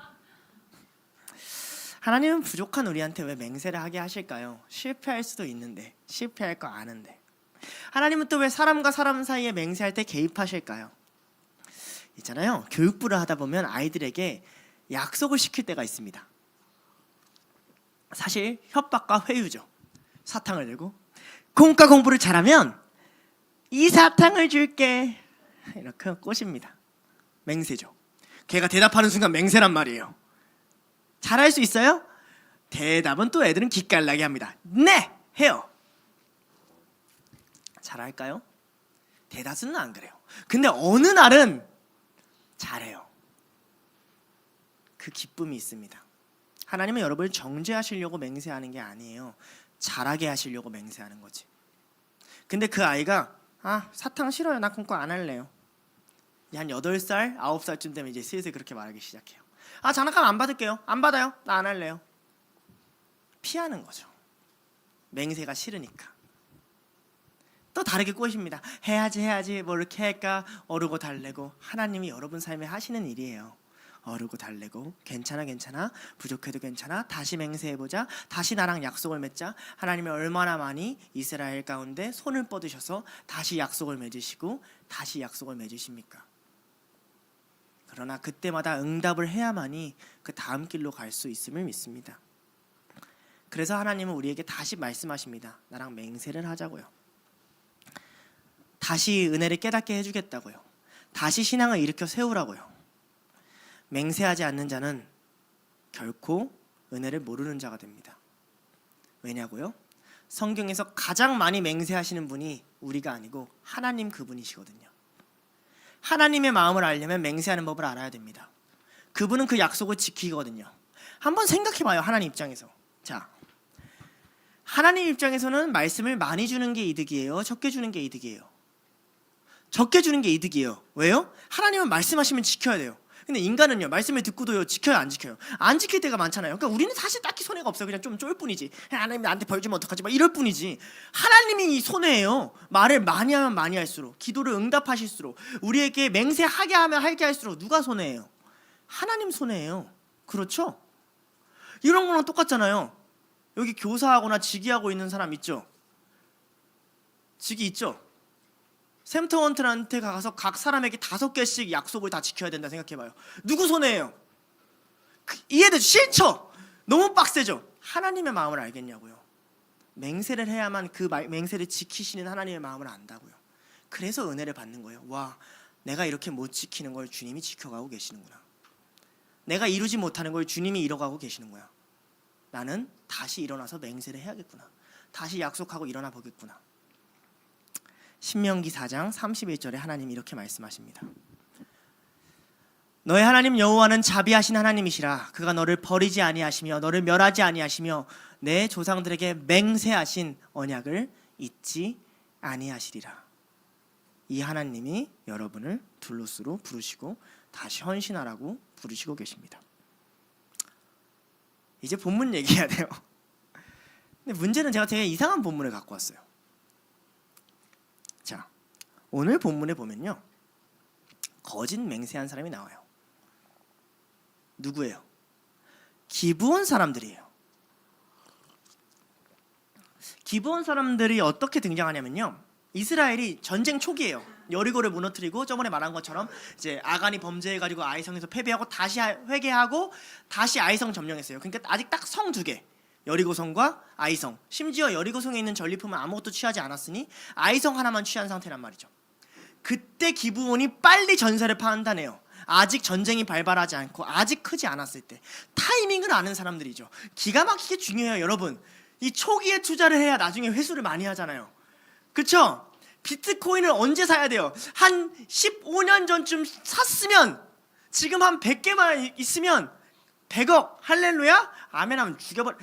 하나님은 부족한 우리한테 왜 맹세를 하게 하실까요? 실패할 수도 있는데 실패할 거 아는데 하나님은 또 왜 사람과 사람 사이에 맹세할 때 개입하실까요? 있잖아요. 교육부를 하다 보면 아이들에게 약속을 시킬 때가 있습니다. 사실 협박과 회유죠. 사탕을 들고 공과 공부를 잘하면 이 사탕을 줄게 이렇게 꼬십니다. 맹세죠. 걔가 대답하는 순간 맹세란 말이에요. 잘할 수 있어요? 대답은 또 애들은 기깔나게 합니다. 네! 해요. 잘할까요? 대다수는 안 그래요. 근데 어느 날은 잘해요. 그 기쁨이 있습니다. 하나님은 여러분을 정죄하시려고 맹세하는 게 아니에요. 잘하게 하시려고 맹세하는 거지. 근데 그 아이가 사탕 싫어요. 나 공부 안 할래요. 한 8살, 9살쯤 되면 이제 슬슬 그렇게 말하기 시작해요. 장난감 안 받을게요. 안 받아요. 나 안 할래요. 피하는 거죠. 맹세가 싫으니까. 또 다르게 꼬십니다. 해야지 뭐 이렇게 할까 어르고 달래고. 하나님이 여러분 삶에 하시는 일이에요. 어르고 달래고 괜찮아 부족해도 괜찮아 다시 맹세해보자 다시 나랑 약속을 맺자. 하나님이 얼마나 많이 이스라엘 가운데 손을 뻗으셔서 다시 약속을 맺으시고 다시 약속을 맺으십니까? 그러나 그때마다 응답을 해야만이 그 다음 길로 갈 수 있음을 믿습니다. 그래서 하나님은 우리에게 다시 말씀하십니다. 나랑 맹세를 하자고요. 다시 은혜를 깨닫게 해주겠다고요. 다시 신앙을 일으켜 세우라고요. 맹세하지 않는 자는 결코 은혜를 모르는 자가 됩니다. 왜냐고요? 성경에서 가장 많이 맹세하시는 분이 우리가 아니고 하나님 그분이시거든요. 하나님의 마음을 알려면 맹세하는 법을 알아야 됩니다. 그분은 그 약속을 지키거든요. 한번 생각해봐요. 하나님 입장에서. 자, 하나님 입장에서는 말씀을 많이 주는 게 이득이에요? 적게 주는 게 이득이에요? 적게 주는 게 이득이에요. 왜요? 하나님은 말씀하시면 지켜야 돼요. 근데 인간은요, 말씀을 듣고도요, 지켜요, 안 지켜요? 안 지킬 때가 많잖아요. 그러니까 우리는 사실 딱히 손해가 없어요. 그냥 좀 쫄 뿐이지. 하나님 나한테 벌 주면 어떡하지? 막 이럴 뿐이지. 하나님이 손해예요. 말을 많이 하면 많이 할수록, 기도를 응답하실수록, 우리에게 맹세하게 하면 하게 할수록 누가 손해예요? 하나님 손해예요. 그렇죠? 이런 거랑 똑같잖아요. 여기 교사하거나 직위하고 있는 사람 있죠? 직위 있죠? 샘터원트한테 가서 각 사람에게 5개씩 약속을 다 지켜야 된다 생각해봐요. 누구 손해예요? 이해되죠? 싫죠? 너무 빡세죠? 하나님의 마음을 알겠냐고요. 맹세를 해야만 그 맹세를 지키시는 하나님의 마음을 안다고요. 그래서 은혜를 받는 거예요. 와, 내가 이렇게 못 지키는 걸 주님이 지켜가고 계시는구나. 내가 이루지 못하는 걸 주님이 이뤄가고 계시는 거야. 나는 다시 일어나서 맹세를 해야겠구나. 다시 약속하고 일어나 보겠구나. 신명기 4장 31절에 하나님이 이렇게 말씀하십니다. 너의 하나님 여호와는 자비하신 하나님이시라. 그가 너를 버리지 아니하시며 너를 멸하지 아니하시며 내 조상들에게 맹세하신 언약을 잊지 아니하시리라. 이 하나님이 여러분을 둘로스로 부르시고 다시 헌신하라고 부르시고 계십니다. 이제 본문 얘기해야 돼요. 근데 문제는 제가 되게 이상한 본문을 갖고 왔어요. 자, 오늘 본문에 보면요, 거짓 맹세한 사람이 나와요. 누구예요? 기브온 사람들이에요. 기브온 사람들이 어떻게 등장하냐면요, 이스라엘이 전쟁 초기예요. 여리고를 무너뜨리고 저번에 말한 것처럼 이제 아간이 범죄해가지고 아이성에서 패배하고 다시 회개하고 다시 아이성 점령했어요. 그러니까 아직 딱 성 2개, 여리고성과 아이성. 심지어 여리고성에 있는 전리품은 아무것도 취하지 않았으니 아이성 하나만 취한 상태란 말이죠. 그때 기브온이 빨리 전세를 판단해요. 아직 전쟁이 발발하지 않고 아직 크지 않았을 때 타이밍을 아는 사람들이죠. 기가 막히게 중요해요. 여러분, 이 초기에 투자를 해야 나중에 회수를 많이 하잖아요. 그쵸? 비트코인을 언제 사야 돼요? 한 15년 전쯤 샀으면 지금 한 100개만 있으면 100억 할렐루야? 아멘 하면 죽여버려.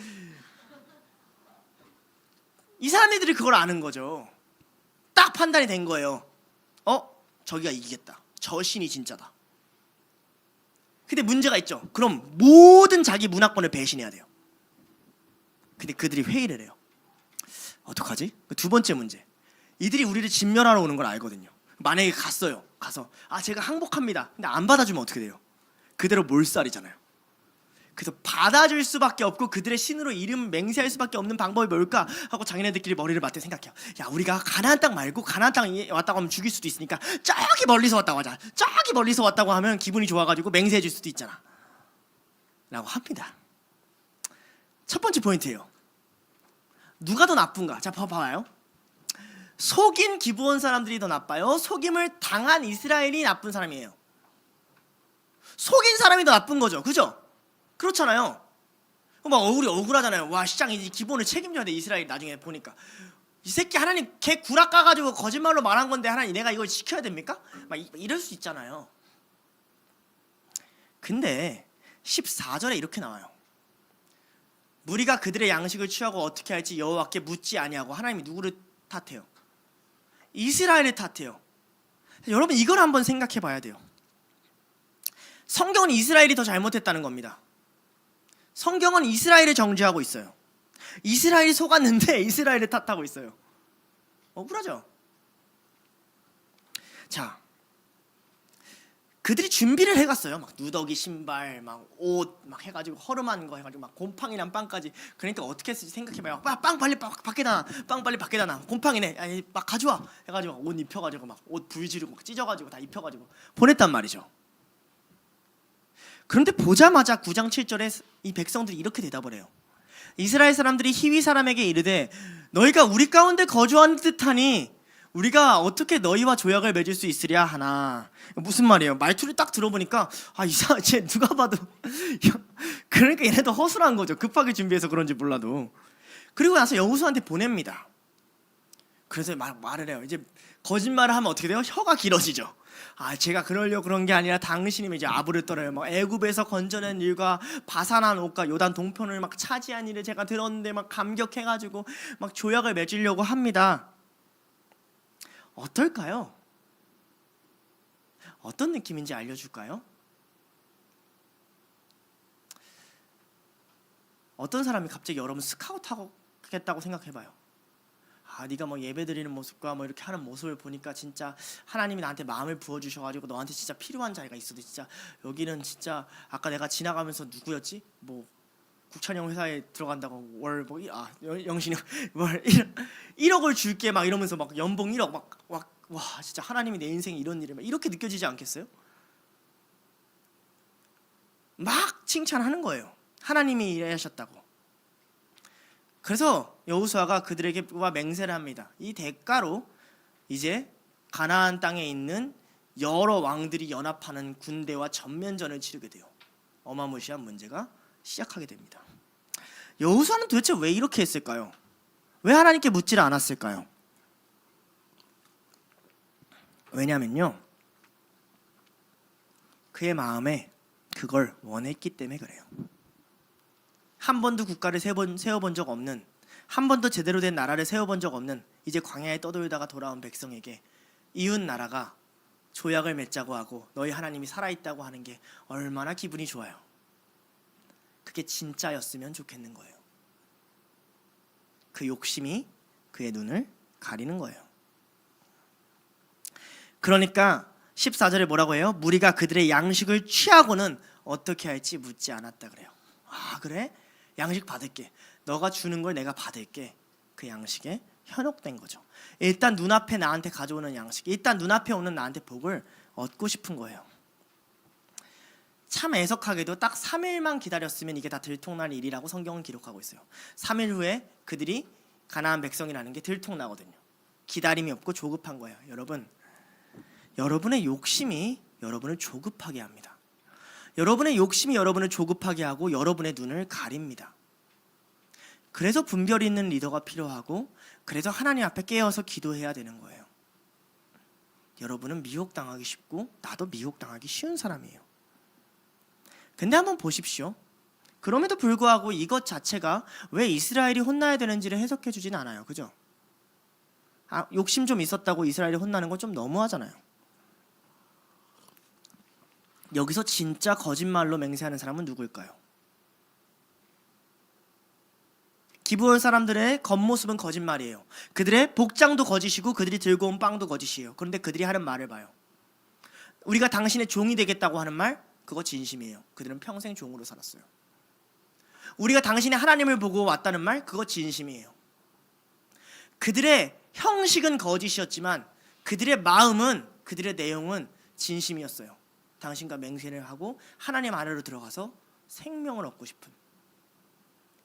이 사람들이 그걸 아는 거죠. 딱 판단이 된 거예요. 저기가 이기겠다. 저 신이 진짜다. 근데 문제가 있죠. 그럼 모든 자기 문화권을 배신해야 돼요. 근데 그들이 회의를 해요. 어떡하지? 두 번째 문제. 이들이 우리를 진멸하러 오는 걸 알거든요. 만약에 가서 제가 항복합니다. 근데 안 받아주면 어떻게 돼요? 그대로 몰살이잖아요. 그래서 받아줄 수밖에 없고 그들의 신으로 이름 맹세할 수밖에 없는 방법이 뭘까 하고 자기네들끼리 머리를 맞대 생각해요. 야, 우리가 가나안 땅 말고 가나안 땅에 왔다고 하면 죽일 수도 있으니까 저기 멀리서 왔다고 하자. 저기 멀리서 왔다고 하면 기분이 좋아가지고 맹세해 줄 수도 있잖아 라고 합니다. 첫 번째 포인트예요. 누가 더 나쁜가? 자, 봐봐요. 속인 기브온 사람들이 더 나빠요? 속임을 당한 이스라엘이 나쁜 사람이에요? 속인 사람이 더 나쁜 거죠. 그죠? 그렇잖아요. 막 우리 억울하잖아요. 와, 시장 이 기본을 책임져야 돼. 이스라엘 나중에 보니까 이 새끼 하나님 개 구락 까가지고 거짓말로 말한 건데 하나님 내가 이걸 지켜야 됩니까? 막 이럴 수 있잖아요. 근데 14절에 이렇게 나와요. 무리가 그들의 양식을 취하고 어떻게 할지 여호와께 묻지 아니하고. 하나님이 누구를 탓해요? 이스라엘을 탓해요. 여러분, 이걸 한번 생각해 봐야 돼요. 성경은 이스라엘이 더 잘못했다는 겁니다. 성경은 이스라엘을 정죄하고 있어요. 이스라엘이 속았는데 이스라엘을 탓하고 있어요. 억울하죠? 자, 그들이 준비를 해갔어요. 막 누더기 신발, 막 옷, 막 해가지고 허름한 거 해가지고 막 곰팡이랑 빵까지. 그러니까 어떻게 했을지 생각해봐요. 빵 빨리 밖에다 놔. 빵 빨리 밖에다 놔. 곰팡이네. 아니 막 가져와. 해가지고 옷 입혀가지고 막 옷 불지르고 막 찢어가지고 다 입혀가지고 보냈단 말이죠. 그런데 보자마자 9장 7절에 이 백성들이 이렇게 대답을 해요. 이스라엘 사람들이 히위 사람에게 이르되 너희가 우리 가운데 거주한 듯하니 우리가 어떻게 너희와 조약을 맺을 수 있으랴 하나. 무슨 말이에요? 말투를 딱 들어보니까 이상하지. 누가 봐도 그러니까 얘네도 허술한 거죠. 급하게 준비해서 그런지 몰라도. 그리고 나서 여호수아한테 보냅니다. 그래서 말을 해요. 이제 거짓말을 하면 어떻게 돼요? 혀가 길어지죠. 제가 그러려고 그런 게 아니라 당신이 이제 아부를 떨어요. 막 애굽에서 건져낸 일과 바산한 옷과 요단 동편을 막 차지한 일을 제가 들었는데 막 감격해가지고 막 조약을 맺으려고 합니다. 어떨까요? 어떤 느낌인지 알려줄까요? 어떤 사람이 갑자기 여러분 스카우트하겠다고 생각해봐요. 네가 뭐 예배드리는 모습과 뭐 이렇게 하는 모습을 보니까 진짜 하나님이 나한테 마음을 부어주셔가지고 너한테 진짜 필요한 자리가 있어도 진짜 여기는 진짜 아까 내가 지나가면서 누구였지? 뭐 국찬형 회사에 들어간다고 월 뭐 영신이 월 1억을 줄게 막 이러면서 막 연봉 1억 막 와 진짜 하나님이 내 인생에 이런 일을 막 이렇게 느껴지지 않겠어요? 막 칭찬하는 거예요. 하나님이 일하셨다고. 그래서 여호수아가 그들에게 맹세를 합니다. 이 대가로 이제 가나안 땅에 있는 여러 왕들이 연합하는 군대와 전면전을 치르게 돼요. 어마무시한 문제가 시작하게 됩니다. 여호수아는 도대체 왜 이렇게 했을까요? 왜 하나님께 묻지를 않았을까요? 왜냐면요, 그의 마음에 그걸 원했기 때문에 그래요. 한 번도 국가를 세워본 적 없는, 한 번도 제대로 된 나라를 세워본 적 없는 이제 광야에 떠돌다가 돌아온 백성에게 이웃 나라가 조약을 맺자고 하고 너희 하나님이 살아있다고 하는 게 얼마나 기분이 좋아요. 그게 진짜였으면 좋겠는 거예요. 그 욕심이 그의 눈을 가리는 거예요. 그러니까 14절에 뭐라고 해요? 무리가 그들의 양식을 취하고는 어떻게 할지 묻지 않았다 그래요. 그래? 양식 받을게. 너가 주는 걸 내가 받을게. 그 양식에 현혹된 거죠. 일단 눈앞에 나한테 가져오는 양식, 일단 눈앞에 오는 나한테 복을 얻고 싶은 거예요. 참 애석하게도 딱 3일만 기다렸으면 이게 다 들통날 일이라고 성경은 기록하고 있어요. 3일 후에 그들이 가나안 백성이라는 게 들통나거든요. 기다림이 없고 조급한 거예요. 여러분의 욕심이 여러분을 조급하게 합니다. 여러분의 욕심이 여러분을 조급하게 하고 여러분의 눈을 가립니다. 그래서 분별 있는 리더가 필요하고 그래서 하나님 앞에 깨어서 기도해야 되는 거예요. 여러분은 미혹당하기 쉽고 나도 미혹당하기 쉬운 사람이에요. 근데 한번 보십시오. 그럼에도 불구하고 이것 자체가 왜 이스라엘이 혼나야 되는지를 해석해 주진 않아요. 그죠? 욕심 좀 있었다고 이스라엘이 혼나는 건 좀 너무하잖아요. 여기서 진짜 거짓말로 맹세하는 사람은 누구일까요? 기브온 사람들의 겉모습은 거짓말이에요. 그들의 복장도 거짓이고 그들이 들고 온 빵도 거짓이에요. 그런데 그들이 하는 말을 봐요. 우리가 당신의 종이 되겠다고 하는 말, 그거 진심이에요. 그들은 평생 종으로 살았어요. 우리가 당신의 하나님을 보고 왔다는 말, 그거 진심이에요. 그들의 형식은 거짓이었지만 그들의 마음은, 그들의 내용은 진심이었어요. 당신과 맹세를 하고 하나님 안으로 들어가서 생명을 얻고 싶은.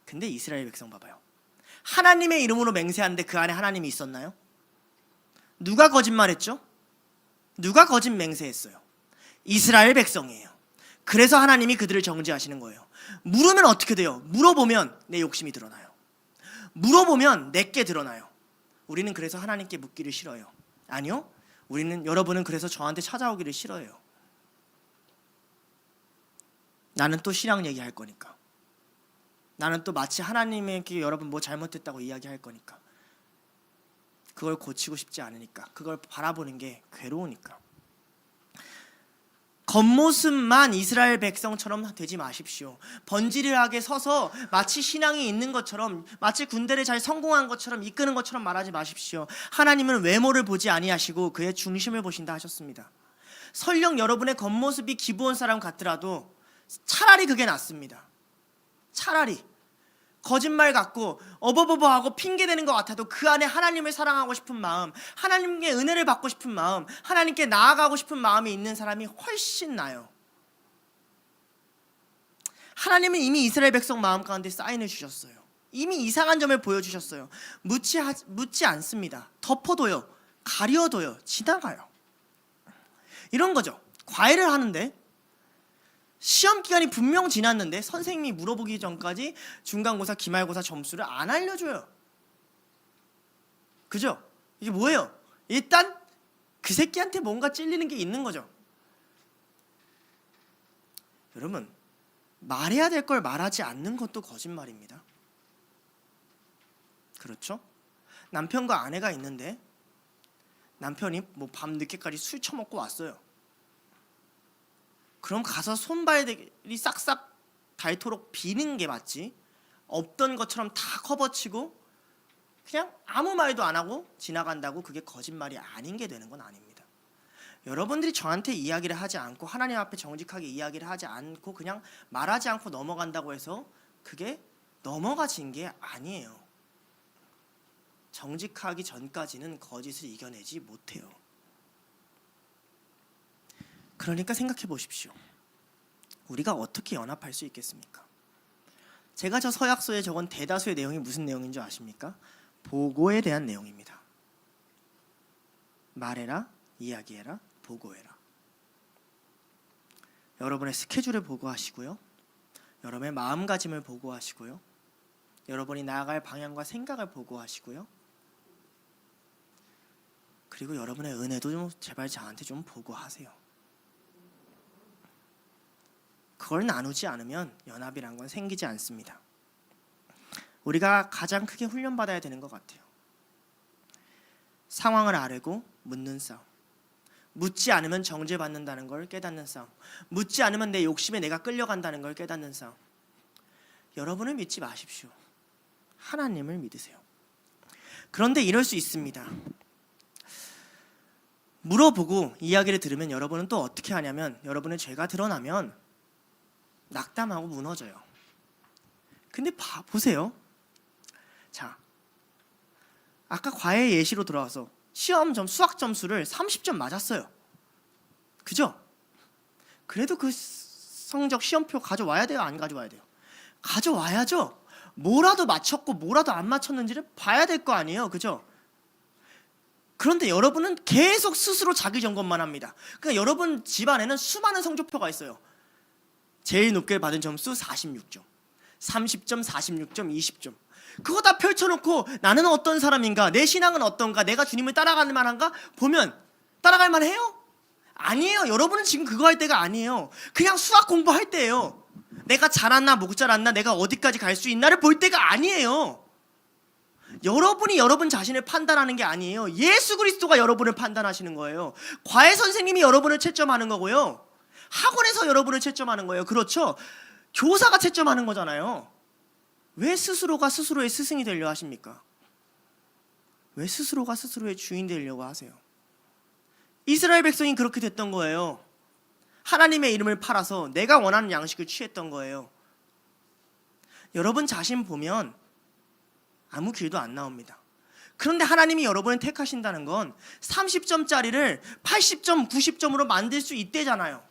근데 이스라엘 백성 봐봐요. 하나님의 이름으로 맹세하는데 그 안에 하나님이 있었나요? 누가 거짓말했죠? 누가 거짓 맹세했어요? 이스라엘 백성이에요. 그래서 하나님이 그들을 정죄하시는 거예요. 물으면 어떻게 돼요? 물어보면 내 욕심이 드러나요. 물어보면 내게 드러나요. 우리는 그래서 하나님께 묻기를 싫어요. 아니요, 여러분은 그래서 저한테 찾아오기를 싫어해요. 나는 또 신앙 얘기할 거니까. 나는 또 마치 하나님에게 여러분 뭐 잘못했다고 이야기할 거니까. 그걸 고치고 싶지 않으니까. 그걸 바라보는 게 괴로우니까. 겉모습만 이스라엘 백성처럼 되지 마십시오. 번지르하게 서서 마치 신앙이 있는 것처럼, 마치 군대를 잘 성공한 것처럼 이끄는 것처럼 말하지 마십시오. 하나님은 외모를 보지 아니하시고 그의 중심을 보신다 하셨습니다. 설령 여러분의 겉모습이 기부온 사람 같더라도 차라리 그게 낫습니다. 차라리 거짓말 같고 어버버버하고 핑계대는 것 같아도 그 안에 하나님을 사랑하고 싶은 마음, 하나님께 은혜를 받고 싶은 마음, 하나님께 나아가고 싶은 마음이 있는 사람이 훨씬 나아요. 하나님은 이미 이스라엘 백성 마음 가운데 사인을 주셨어요. 이미 이상한 점을 보여주셨어요. 묻지 않습니다. 덮어둬요. 가려둬요. 지나가요. 이런 거죠. 과외를 하는데 시험 기간이 분명 지났는데 선생님이 물어보기 전까지 중간고사, 기말고사 점수를 안 알려줘요. 그죠? 이게 뭐예요? 일단 그 새끼한테 뭔가 찔리는 게 있는 거죠. 여러분, 말해야 될 걸 말하지 않는 것도 거짓말입니다. 그렇죠? 남편과 아내가 있는데 남편이 뭐 밤 늦게까지 술 처먹고 왔어요. 그럼 가서 손발이 싹싹 닳도록 비는 게 맞지, 없던 것처럼 다 커버치고 그냥 아무 말도 안 하고 지나간다고 그게 거짓말이 아닌 게 되는 건 아닙니다. 여러분들이 저한테 이야기를 하지 않고 하나님 앞에 정직하게 이야기를 하지 않고 그냥 말하지 않고 넘어간다고 해서 그게 넘어가진 게 아니에요. 정직하기 전까지는 거짓을 이겨내지 못해요. 그러니까 생각해 보십시오. 우리가 어떻게 연합할 수 있겠습니까? 제가 저 서약서에 적은 대다수의 내용이 무슨 내용인 줄 아십니까? 보고에 대한 내용입니다. 말해라, 이야기해라, 보고해라. 여러분의 스케줄을 보고하시고요. 여러분의 마음가짐을 보고하시고요. 여러분이 나아갈 방향과 생각을 보고하시고요. 그리고 여러분의 은혜도 좀 제발 저한테 좀 보고하세요. 그걸 나누지 않으면 연합이란 건 생기지 않습니다. 우리가 가장 크게 훈련받아야 되는 것 같아요. 상황을 아뢰고 묻는 싸움. 묻지 않으면 정죄받는다는 걸 깨닫는 싸움. 묻지 않으면 내 욕심에 내가 끌려간다는 걸 깨닫는 싸움. 여러분을 믿지 마십시오. 하나님을 믿으세요. 그런데 이럴 수 있습니다. 물어보고 이야기를 들으면 여러분은 또 어떻게 하냐면 여러분의 죄가 드러나면 낙담하고 무너져요. 근데 보세요. 자, 아까 과외 예시로 들어와서 수학 점수를 30점 맞았어요. 그죠? 그래도 그 성적 시험표 가져와야 돼요? 안 가져와야 돼요? 가져와야죠. 뭐라도 맞췄고 뭐라도 안 맞췄는지를 봐야 될 거 아니에요. 그죠? 그런데 여러분은 계속 스스로 자기 점검만 합니다. 그러니까 여러분 집안에는 수많은 성적표가 있어요. 제일 높게 받은 점수 46점, 30점, 46점, 20점. 그거 다 펼쳐놓고 나는 어떤 사람인가, 내 신앙은 어떤가, 내가 주님을 따라갈 만한가 보면 따라갈 만해요? 아니에요. 여러분은 지금 그거 할 때가 아니에요. 그냥 수학 공부할 때예요. 내가 잘았나 못 잘았나, 내가 어디까지 갈 수 있나를 볼 때가 아니에요. 여러분이 여러분 자신을 판단하는 게 아니에요. 예수 그리스도가 여러분을 판단하시는 거예요. 과외 선생님이 여러분을 채점하는 거고요. 학원에서 여러분을 채점하는 거예요. 그렇죠? 교사가 채점하는 거잖아요. 왜 스스로가 스스로의 스승이 되려 하십니까? 왜 스스로가 스스로의 주인 되려고 하세요? 이스라엘 백성이 그렇게 됐던 거예요. 하나님의 이름을 팔아서 내가 원하는 양식을 취했던 거예요. 여러분 자신 보면 아무 길도 안 나옵니다. 그런데 하나님이 여러분을 택하신다는 건 30점짜리를 80점, 90점으로 만들 수 있대잖아요.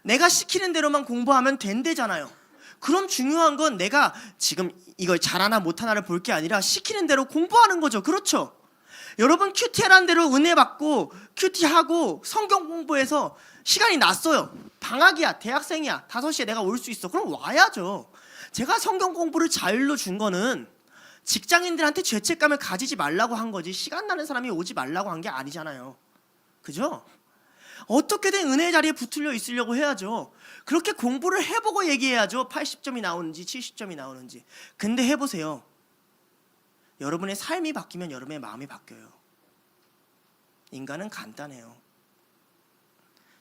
내가 시키는 대로만 공부하면 된대잖아요. 그럼 중요한 건 내가 지금 이걸 잘하나 못하나를 볼 게 아니라 시키는 대로 공부하는 거죠. 그렇죠? 여러분 큐티하라는 대로 은혜 받고 큐티하고 성경 공부해서 시간이 났어요. 방학이야, 대학생이야, 5시에 내가 올 수 있어. 그럼 와야죠. 제가 성경 공부를 자율로 준 거는 직장인들한테 죄책감을 가지지 말라고 한 거지 시간 나는 사람이 오지 말라고 한 게 아니잖아요. 그죠? 어떻게든 은혜의 자리에 붙으려 있으려고 해야죠. 그렇게 공부를 해보고 얘기해야죠. 80점이 나오는지 70점이 나오는지. 근데 해보세요. 여러분의 삶이 바뀌면 여러분의 마음이 바뀌어요. 인간은 간단해요.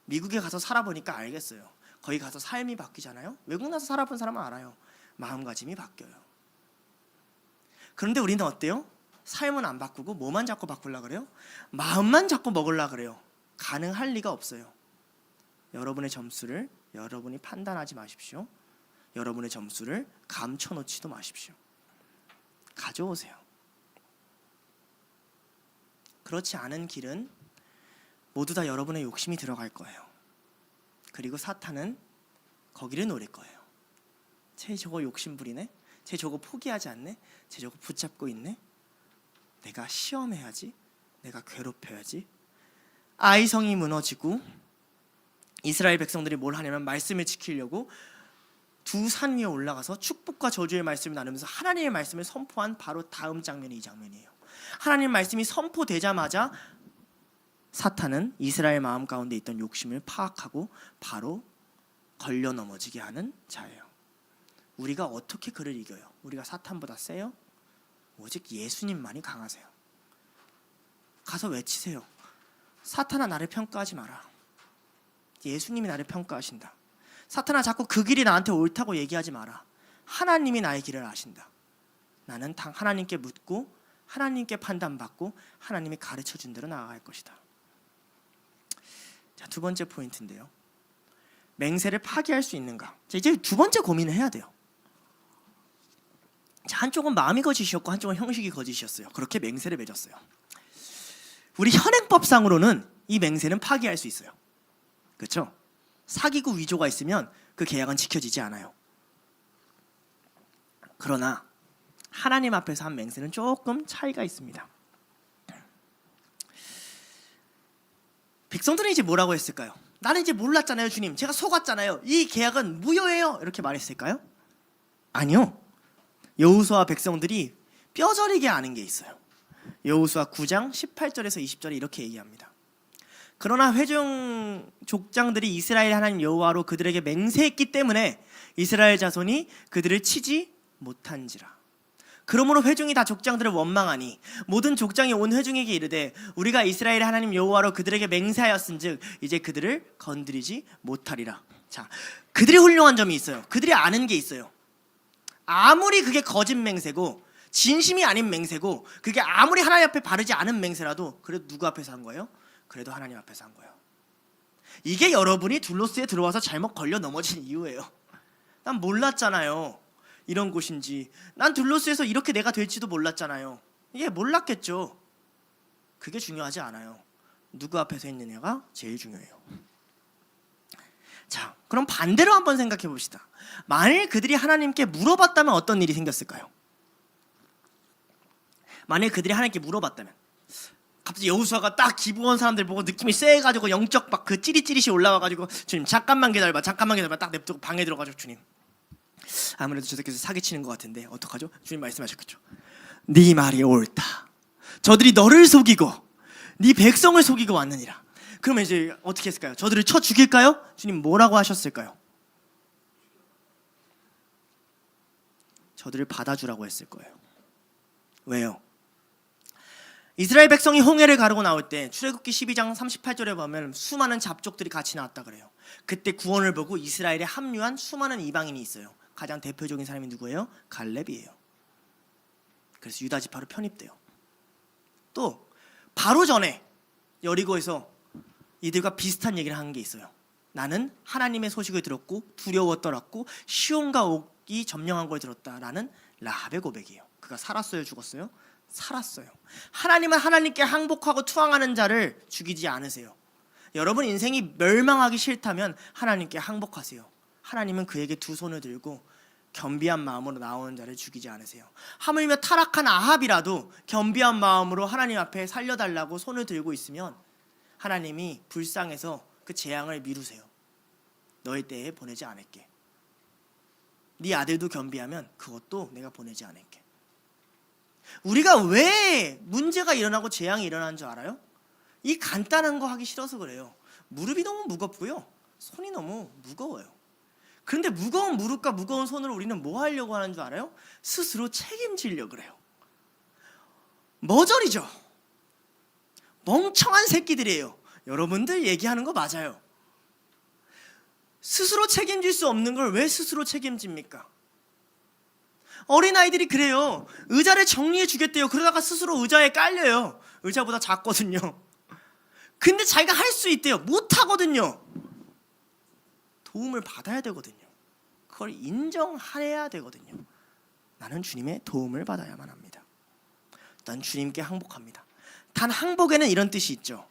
미국에 가서 살아보니까 알겠어요. 거기 가서 삶이 바뀌잖아요. 외국 나서 살아본 사람은 알아요. 마음가짐이 바뀌어요. 그런데 우리는 어때요? 삶은 안 바꾸고 뭐만 자꾸 바꾸려고 그래요? 마음만 자꾸 먹으려고 그래요. 가능할 리가 없어요. 여러분의 점수를 여러분이 판단하지 마십시오. 여러분의 점수를 감춰놓지도 마십시오. 가져오세요. 그렇지 않은 길은 모두 다 여러분의 욕심이 들어갈 거예요. 그리고 사탄은 거기를 노릴 거예요. 쟤 저거 욕심 부리네? 쟤 저거 포기하지 않네? 쟤 저거 붙잡고 있네? 내가 시험해야지? 내가 괴롭혀야지? 아이성이 무너지고 이스라엘 백성들이 뭘 하냐면 말씀을 지키려고 두 산 위에 올라가서 축복과 저주의 말씀을 나누면서 하나님의 말씀을 선포한 바로 다음 장면이 이 장면이에요. 하나님 말씀이 선포되자마자 사탄은 이스라엘 마음 가운데 있던 욕심을 파악하고 바로 걸려 넘어지게 하는 자예요. 우리가 어떻게 그를 이겨요? 우리가 사탄보다 세요? 오직 예수님만이 강하세요. 가서 외치세요. 사탄아, 나를 평가하지 마라. 예수님이 나를 평가하신다. 사탄아, 자꾸 그 길이 나한테 옳다고 얘기하지 마라. 하나님이 나의 길을 아신다. 나는 하나님께 묻고 하나님께 판단받고 하나님이 가르쳐준 대로 나아갈 것이다. 자, 두 번째 포인트인데요. 맹세를 파기할 수 있는가? 자, 이제 두 번째 고민을 해야 돼요. 자, 한쪽은 마음이 거짓이었고 한쪽은 형식이 거짓이었어요. 그렇게 맹세를 맺었어요. 우리 현행법상으로는 이 맹세는 파기할 수 있어요. 그렇죠? 사기고 위조가 있으면 그 계약은 지켜지지 않아요. 그러나 하나님 앞에서 한 맹세는 조금 차이가 있습니다. 백성들은 이제 뭐라고 했을까요? 나는 이제 몰랐잖아요, 주님. 제가 속았잖아요. 이 계약은 무효예요. 이렇게 말했을까요? 아니요. 여호수아 백성들이 뼈저리게 아는 게 있어요. 여호수아 9장 18절에서 20절에 이렇게 얘기합니다. 그러나 회중 족장들이 이스라엘 하나님 여호와로 그들에게 맹세했기 때문에 이스라엘 자손이 그들을 치지 못한지라. 그러므로 회중이 다 족장들을 원망하니 모든 족장이 온 회중에게 이르되 우리가 이스라엘 하나님 여호와로 그들에게 맹세하였은즉 이제 그들을 건드리지 못하리라. 자, 그들이 훌륭한 점이 있어요. 그들이 아는 게 있어요. 아무리 그게 거짓 맹세고 진심이 아닌 맹세고 그게 아무리 하나님 앞에 바르지 않은 맹세라도 그래도 누구 앞에서 한 거예요? 그래도 하나님 앞에서 한 거예요. 이게 여러분이 둘로스에 들어와서 잘못 걸려 넘어진 이유예요. 난 몰랐잖아요. 이런 곳인지. 난 둘로스에서 이렇게 내가 될지도 몰랐잖아요. 이게 몰랐겠죠. 그게 중요하지 않아요. 누구 앞에서 있느냐가 제일 중요해요. 자, 그럼 반대로 한번 생각해 봅시다. 만일 그들이 하나님께 물어봤다면 어떤 일이 생겼을까요? 만일 그들이 하나님께 물어봤다면 갑자기 여호수아가 딱 기브온 사람들 보고 느낌이 쎄가지고 영적 막 그 찌릿찌릿이 올라와가지고 주님 잠깐만 기다려봐 딱 냅두고 방에 들어가지고 주님 아무래도 저 새끼들 사기치는 것 같은데 어떡하죠? 주님 말씀하셨겠죠. 네 말이 옳다. 저들이 너를 속이고 네 백성을 속이고 왔느니라. 그러면 이제 어떻게 했을까요? 저들을 쳐 죽일까요? 주님 뭐라고 하셨을까요? 저들을 받아주라고 했을 거예요. 왜요? 이스라엘 백성이 홍해를 가르고 나올 때 출애굽기 12장 38절에 보면 수많은 잡족들이 같이 나왔다 그래요. 그때 구원을 보고 이스라엘에 합류한 수많은 이방인이 있어요. 가장 대표적인 사람이 누구예요? 갈렙이에요. 그래서 유다 지파로 편입돼요. 또 바로 전에 여리고에서 이들과 비슷한 얘기를 하는 게 있어요. 나는 하나님의 소식을 들었고 두려워 떨었고 시온과 옥이 점령한 걸 들었다라는 라합의 고백이에요. 그가 살았어요, 죽었어요? 살았어요. 하나님은 하나님께 항복하고 투항하는 자를 죽이지 않으세요. 여러분 인생이 멸망하기 싫다면 하나님께 항복하세요. 하나님은 그에게 두 손을 들고 겸비한 마음으로 나오는 자를 죽이지 않으세요. 하물며 타락한 아합이라도 겸비한 마음으로 하나님 앞에 살려달라고 손을 들고 있으면 하나님이 불쌍해서 그 재앙을 미루세요. 너의 때에 보내지 않을게. 네 아들도 겸비하면 그것도 내가 보내지 않을게. 우리가 왜 문제가 일어나고 재앙이 일어나는 줄 알아요? 이 간단한 거 하기 싫어서 그래요. 무릎이 너무 무겁고요. 손이 너무 무거워요. 그런데 무거운 무릎과 무거운 손으로 우리는 뭐 하려고 하는 줄 알아요? 스스로 책임지려고 그래요. 머저리죠. 멍청한 새끼들이에요. 여러분들 얘기하는 거 맞아요. 스스로 책임질 수 없는 걸 왜 스스로 책임집니까? 어린아이들이 그래요. 의자를 정리해 주겠대요. 그러다가 스스로 의자에 깔려요. 의자보다 작거든요. 근데 자기가 할 수 있대요. 못 하거든요. 도움을 받아야 되거든요. 그걸 인정해야 되거든요. 나는 주님의 도움을 받아야만 합니다. 난 주님께 항복합니다. 단 항복에는 이런 뜻이 있죠.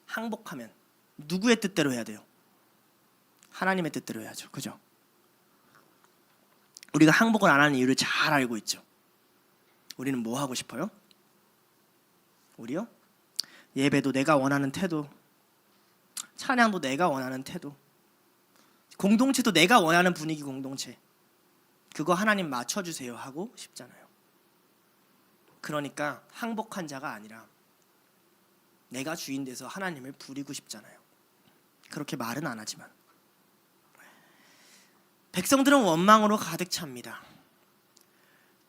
항복하면 누구의 뜻대로 해야 돼요? 하나님의 뜻대로 해야죠. 그죠? 우리가 항복을 안 하는 이유를 잘 알고 있죠. 우리는 뭐 하고 싶어요? 우리요? 예배도 내가 원하는 태도, 찬양도 내가 원하는 태도, 공동체도 내가 원하는 분위기 공동체, 그거 하나님 맞춰주세요 하고 싶잖아요. 그러니까 항복한 자가 아니라 내가 주인 돼서 하나님을 부리고 싶잖아요. 그렇게 말은 안 하지만 백성들은 원망으로 가득 찹니다.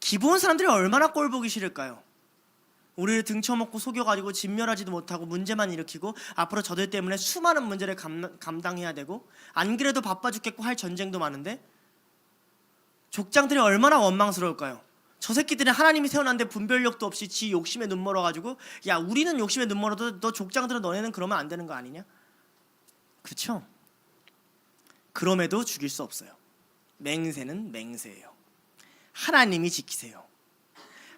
기브온 사람들이 얼마나 꼴보기 싫을까요? 우리를 등쳐먹고 속여가지고 진멸하지도 못하고 문제만 일으키고 앞으로 저들 때문에 수많은 문제를 감당해야 되고 안 그래도 바빠 죽겠고 할 전쟁도 많은데 족장들이 얼마나 원망스러울까요? 저 새끼들은 하나님이 세워놨는데 분별력도 없이 지 욕심에 눈 멀어가지고 야 우리는 욕심에 눈 멀어도 너 족장들은 너네는 그러면 안 되는 거 아니냐? 그렇죠? 그럼에도 죽일 수 없어요. 맹세는 맹세예요. 하나님이 지키세요.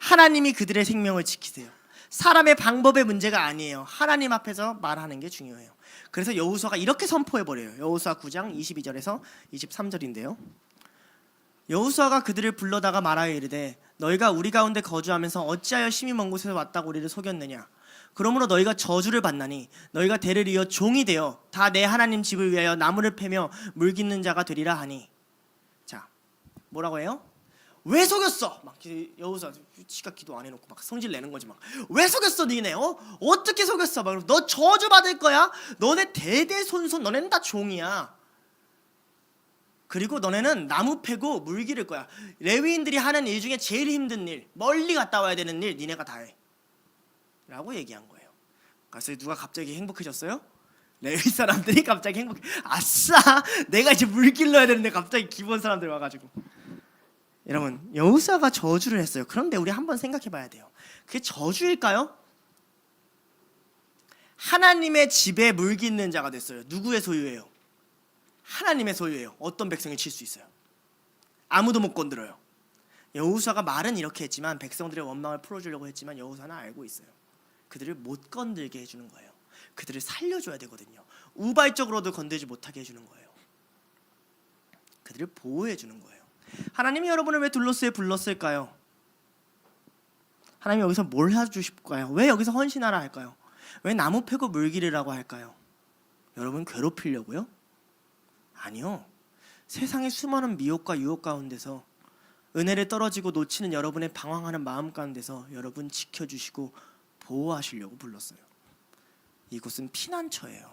하나님이 그들의 생명을 지키세요. 사람의 방법의 문제가 아니에요. 하나님 앞에서 말하는 게 중요해요. 그래서 여호수아가 이렇게 선포해버려요. 여호수아 9장 22절에서 23절인데요. 여호수아가 그들을 불러다가 말하여 이르되 너희가 우리 가운데 거주하면서 어찌하여 심히 먼 곳에서 왔다고 우리를 속였느냐. 그러므로 너희가 저주를 받나니 너희가 대를 이어 종이 되어 다 내 하나님 집을 위하여 나무를 패며 물 깃는 자가 되리라 하니. 자, 뭐라고 해요? 왜 속였어? 막 여호수아 지가 기도 안 해놓고 막 성질 내는 거지 막. 왜 속였어 니네? 어떻게 속였어? 막 너 저주 받을 거야. 너네 대대손손 너네는 다 종이야. 그리고 너네는 나무 패고 물 기를 거야. 레위인들이 하는 일 중에 제일 힘든 일, 멀리 갔다 와야 되는 일 니네가 다 해. 라고 얘기한 거예요. 그래서 누가 갑자기 행복해졌어요? 레위 사람들이 갑자기 행복해. 아싸! 내가 이제 물 길러야 되는데 갑자기 기본 사람들 와가지고. 여러분 여호수아가 저주를 했어요. 그런데 우리 한번 생각해 봐야 돼요. 그게 저주일까요? 하나님의 집에 물 깃는 자가 됐어요. 누구의 소유예요? 하나님의 소유예요. 어떤 백성이 칠 수 있어요? 아무도 못 건드려요. 여호수아가 말은 이렇게 했지만 백성들의 원망을 풀어주려고 했지만 여호수아는 알고 있어요. 그들을 못 건들게 해주는 거예요. 그들을 살려줘야 되거든요. 우발적으로도 건들지 못하게 해주는 거예요. 그들을 보호해 주는 거예요. 하나님이 여러분을 왜 둘러스에 불렀을까요? 하나님이 여기서 뭘 해주실까요? 왜 여기서 헌신하라 할까요? 왜 나무 패고 물 기르라고 할까요? 여러분 괴롭히려고요? 아니요. 세상의 수많은 미혹과 유혹 가운데서 은혜를 떨어지고 놓치는 여러분의 방황하는 마음 가운데서 여러분 지켜주시고 보호하시려고 불렀어요. 이곳은 피난처예요.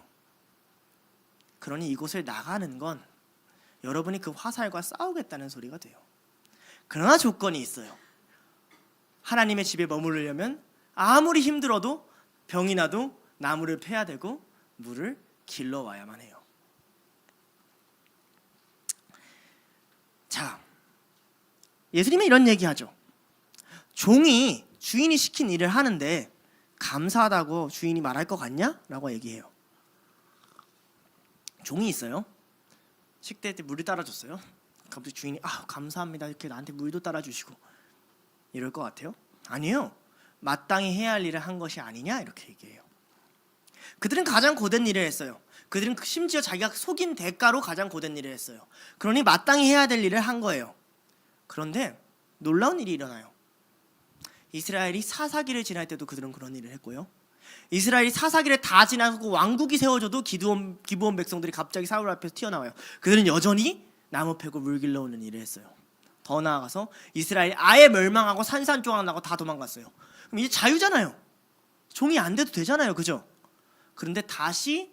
그러니 이곳을 나가는 건 여러분이 그 화살과 싸우겠다는 소리가 돼요. 그러나 조건이 있어요. 하나님의 집에 머무르려면 아무리 힘들어도 병이 나도 나무를 패야 되고 물을 길러와야만 해요. 자, 예수님은 이런 얘기하죠. 종이 주인이 시킨 일을 하는데 감사하다고 주인이 말할 것 같냐? 라고 얘기해요. 종이 있어요. 식대 때 물을 따라줬어요. 갑자기 주인이 감사합니다 이렇게 나한테 물도 따라주시고 이럴 것 같아요? 아니에요. 마땅히 해야 할 일을 한 것이 아니냐 이렇게 얘기해요. 그들은 가장 고된 일을 했어요. 그들은 심지어 자기가 속인 대가로 가장 고된 일을 했어요. 그러니 마땅히 해야 될 일을 한 거예요. 그런데 놀라운 일이 일어나요. 이스라엘이 사사기를 지날 때도 그들은 그런 일을 했고요. 이스라엘이 사사기를 다 지나고 왕국이 세워져도 기브온 백성들이 갑자기 사울 앞에서 튀어나와요. 그들은 여전히 나무 패고 물 길러오는 일을 했어요. 더 나아가서 이스라엘이 아예 멸망하고 산산조각 나고 다 도망갔어요. 그럼 이제 자유잖아요. 종이 안 돼도 되잖아요. 그죠? 그런데 다시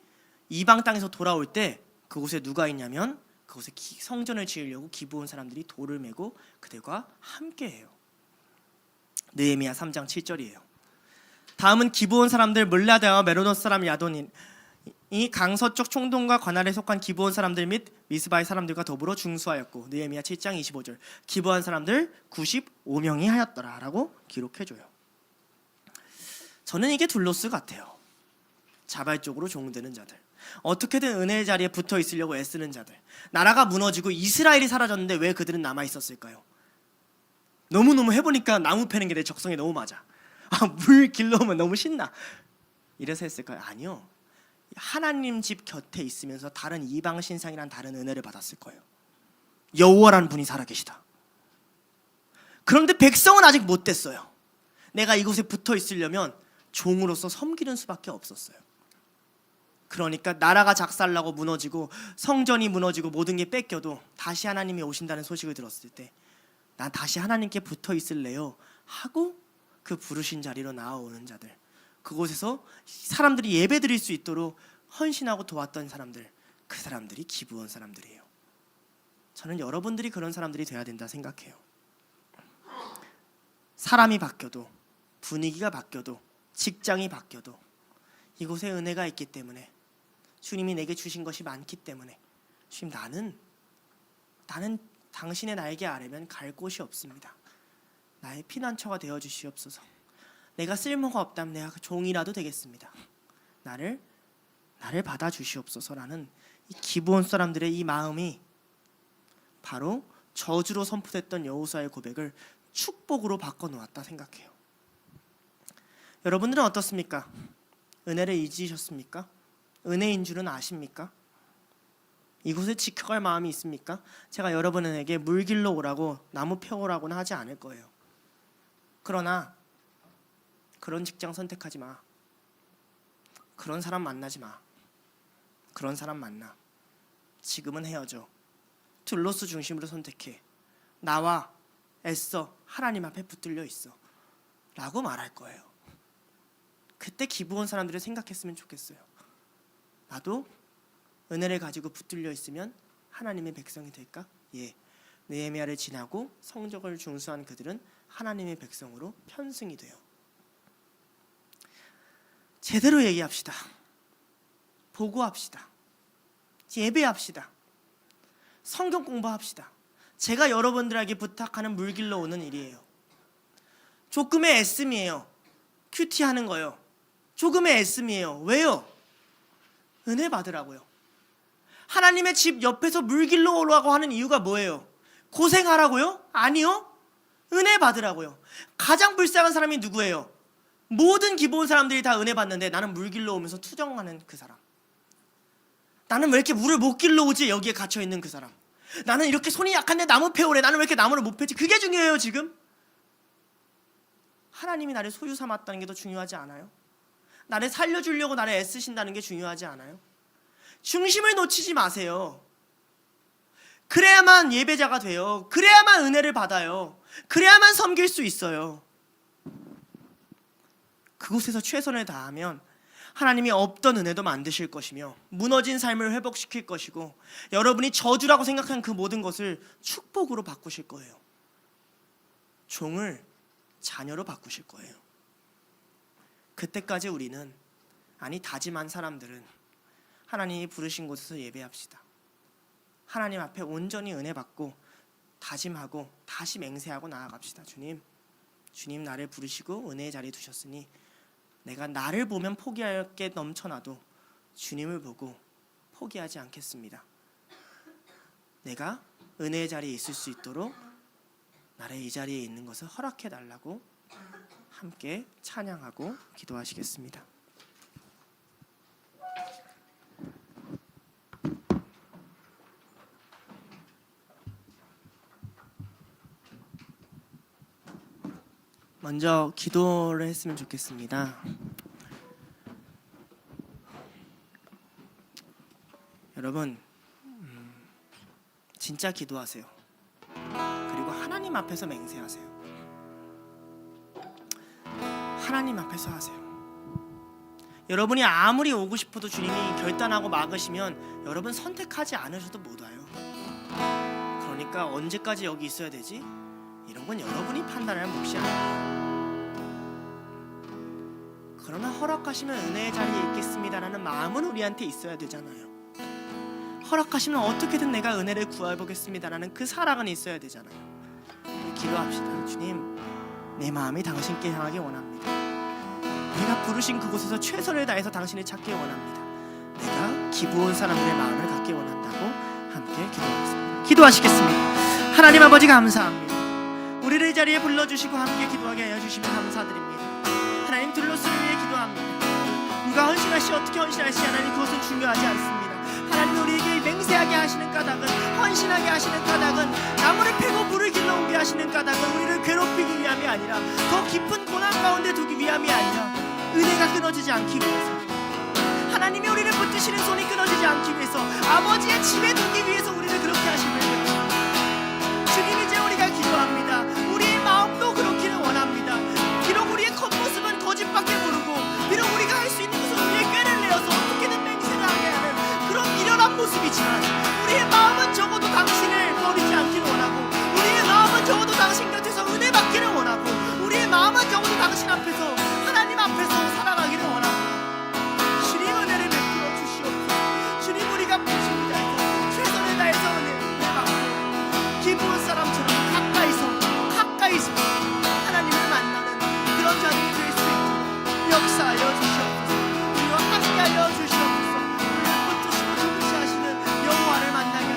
이방 땅에서 돌아올 때 그곳에 누가 있냐면 그곳에 성전을 지으려고 기브온 사람들이 돌을 메고 그들과 함께해요. 느헤미야 3장 7절이에요. 다음은 기브온 사람들 물라다와 메로노스 사람 야돈이 강서쪽 총독과 관할에 속한 기브온 사람들 및 미스바의 사람들과 더불어 중수하였고 느헤미야 7장 25절 기브온 사람들 95명이 하였더라 라고 기록해줘요. 저는 이게 둘로스 같아요. 자발적으로 종되는 자들. 어떻게든 은혜의 자리에 붙어 있으려고 애쓰는 자들. 나라가 무너지고 이스라엘이 사라졌는데 왜 그들은 남아 있었을까요? 너무너무 해보니까 나무 패는 게 내 적성에 너무 맞아. 물 길러오면 너무 신나. 이래서 했을까요? 아니요. 하나님 집 곁에 있으면서 다른 이방 신상이란 다른 은혜를 받았을 거예요. 여호와라는 분이 살아계시다. 그런데 백성은 아직 못 됐어요. 내가 이곳에 붙어 있으려면 종으로서 섬기는 수밖에 없었어요. 그러니까 나라가 작살나고 무너지고 성전이 무너지고 모든 게 뺏겨도 다시 하나님이 오신다는 소식을 들었을 때 난 다시 하나님께 붙어 있을래요 하고 그 부르신 자리로 나아오는 자들, 그곳에서 사람들이 예배 드릴 수 있도록 헌신하고 도왔던 사람들, 그 사람들이 기브온 사람들이에요. 저는 여러분들이 그런 사람들이 돼야 된다 생각해요. 사람이 바뀌어도, 분위기가 바뀌어도, 직장이 바뀌어도 이곳에 은혜가 있기 때문에, 주님이 내게 주신 것이 많기 때문에, 주님 나는 당신의 날개 아래면 갈 곳이 없습니다. 나의 피난처가 되어 주시옵소서. 내가 쓸모가 없다면 내가 종이라도 되겠습니다. 나를 받아 주시옵소서라는 이 기브온 사람들의 이 마음이 바로 저주로 선포됐던 여호수아의 고백을 축복으로 바꿔 놓았다 생각해요. 여러분들은 어떻습니까? 은혜를 잊으셨습니까? 은혜인 줄은 아십니까? 이곳에 지켜갈 마음이 있습니까? 제가 여러분에게 물길로 오라고 나무 펴오라고는 하지 않을 거예요. 그러나 그런 직장 선택하지 마. 그런 사람 만나지 마. 그런 사람 만나. 지금은 헤어져. 둘로스 중심으로 선택해. 나와 애써 하나님 앞에 붙들려 있어 라고 말할 거예요. 그때 기브온 사람들을 생각했으면 좋겠어요. 나도 은혜를 가지고 붙들려 있으면 하나님의 백성이 될까? 예. 느헤미야를 지나고 성적을 중수한 그들은 하나님의 백성으로 편승이 돼요. 제대로 얘기합시다. 보고합시다. 예배합시다. 성경 공부합시다. 제가 여러분들에게 부탁하는 물길로 오는 일이에요. 조금의 애씀이에요. 큐티하는 거요. 조금의 애씀이에요. 왜요? 은혜 받으라고요. 하나님의 집 옆에서 물길로 오라고 하는 이유가 뭐예요? 고생하라고요? 아니요. 은혜 받으라고요. 가장 불쌍한 사람이 누구예요? 모든 기본 사람들이 다 은혜 받는데 나는 물길로 오면서 투정하는 그 사람. 나는 왜 이렇게 물을 못 길러 오지? 여기에 갇혀있는 그 사람. 나는 이렇게 손이 약한데 나무 패오래. 나는 왜 이렇게 나무를 못 패지? 그게 중요해요 지금. 하나님이 나를 소유 삼았다는 게 더 중요하지 않아요? 나를 살려주려고 나를 애쓰신다는 게 중요하지 않아요? 중심을 놓치지 마세요. 그래야만 예배자가 돼요. 그래야만 은혜를 받아요. 그래야만 섬길 수 있어요. 그곳에서 최선을 다하면 하나님이 없던 은혜도 만드실 것이며 무너진 삶을 회복시킬 것이고 여러분이 저주라고 생각한 그 모든 것을 축복으로 바꾸실 거예요. 종을 자녀로 바꾸실 거예요. 그때까지 우리는, 아니 다짐한 사람들은 하나님이 부르신 곳에서 예배합시다. 하나님 앞에 온전히 은혜 받고 다짐하고 다시 맹세하고 나아갑시다. 주님 나를 부르시고 은혜의 자리에 두셨으니 내가 나를 보면 포기할 게 넘쳐나도 주님을 보고 포기하지 않겠습니다. 내가 은혜의 자리에 있을 수 있도록 나를 이 자리에 있는 것을 허락해 달라고 함께 찬양하고 기도하시겠습니다. 먼저 기도를 했으면 좋겠습니다. 여러분, 진짜 기도하세요. 그리고 하나님 앞에서 맹세하세요. 하나님 앞에서 하세요. 여러분이 아무리 오고 싶어도 주님이 결단하고 막으시면 여러분 선택하지 않으셔도 못 와요. 그러니까 언제까지 여기 있어야 되지? 이런 건 여러분이 판단할 몫이 아니에요. 그러나 허락하시면 은혜의 자리에 있겠습니다라는 마음은 우리한테 있어야 되잖아요. 허락하시면 어떻게든 내가 은혜를 구해보겠습니다라는 그 사랑은 있어야 되잖아요. 기도합시다. 주님, 내 마음이 당신께 향하기 원합니다. 내가 부르신 그곳에서 최선을 다해서 당신을 찾기 원합니다. 내가 기부온 사람들의 마음을 갖기 원한다고 함께 기도하겠습니다. 기도하시겠습니다. 하나님 아버지 감사합니다. 우리를 이 자리에 불러주시고 함께 기도하게 하여 주시면 감사드립니다. 하나님 둘로스를 위해 기도합니다. 누가 헌신할지 어떻게 헌신할지 하나님 그것은 중요하지 않습니다. 하나님 우리에게 맹세하게 하시는 까닭은, 헌신하게 하시는 까닭은, 나무를 패고 물을 길러오게 하시는 까닭은 우리를 괴롭히기 위함이 아니라, 더 깊은 고난 가운데 두기 위함이 아니라, 은혜가 끊어지지 않기 위해서, 하나님이 우리를 붙드시는 손이 끊어지지 않기 위해서, 아버지의 집에 두기 위해서 우리를 그렇게 하시는 것입니다. 주님, 이제 우리가 기도합니다. 우리의 마음도 그렇기를 원합니다. 비록 우리의 겉모습은 거짓밖에 모르고, 비록 우리가 할 수 있는 것은 우리의 꾀를 내어서 어떻게든 맹세를 하게 하는 그런 미련한 모습이지만, 우리의 마음은 적어도 당신을 버리지 않기를 원하고, 우리의 마음은 적어도 당신 곁에서 은혜 받기를 원하고, 우리의 마음은 적어도 당신 앞에서, 하나님 앞에서 살아가기를 원하고, 주님 은혜를 베풀어 주시옵소서. 주님, 우리가 부심을 다해서 최선을 다해서 은혜를 받고 기부한 사람처럼 가까이서 하나님을 만나는 그런 자들이 될 수 있도록 역사하여 주시옵소서. 우리와 함께하여 주시옵소서. 우리를 붙드시고 주무시하시는 여호와를 만나게 하여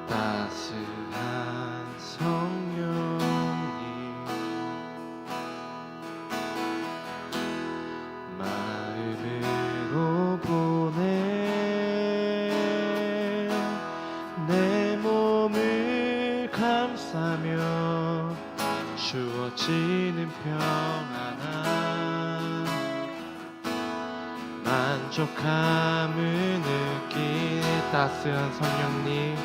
따스한 성령님 마음으로 보내 내 몸을 감싸며 주어지는 평안함 만족함을 느끼는 따스한 성령님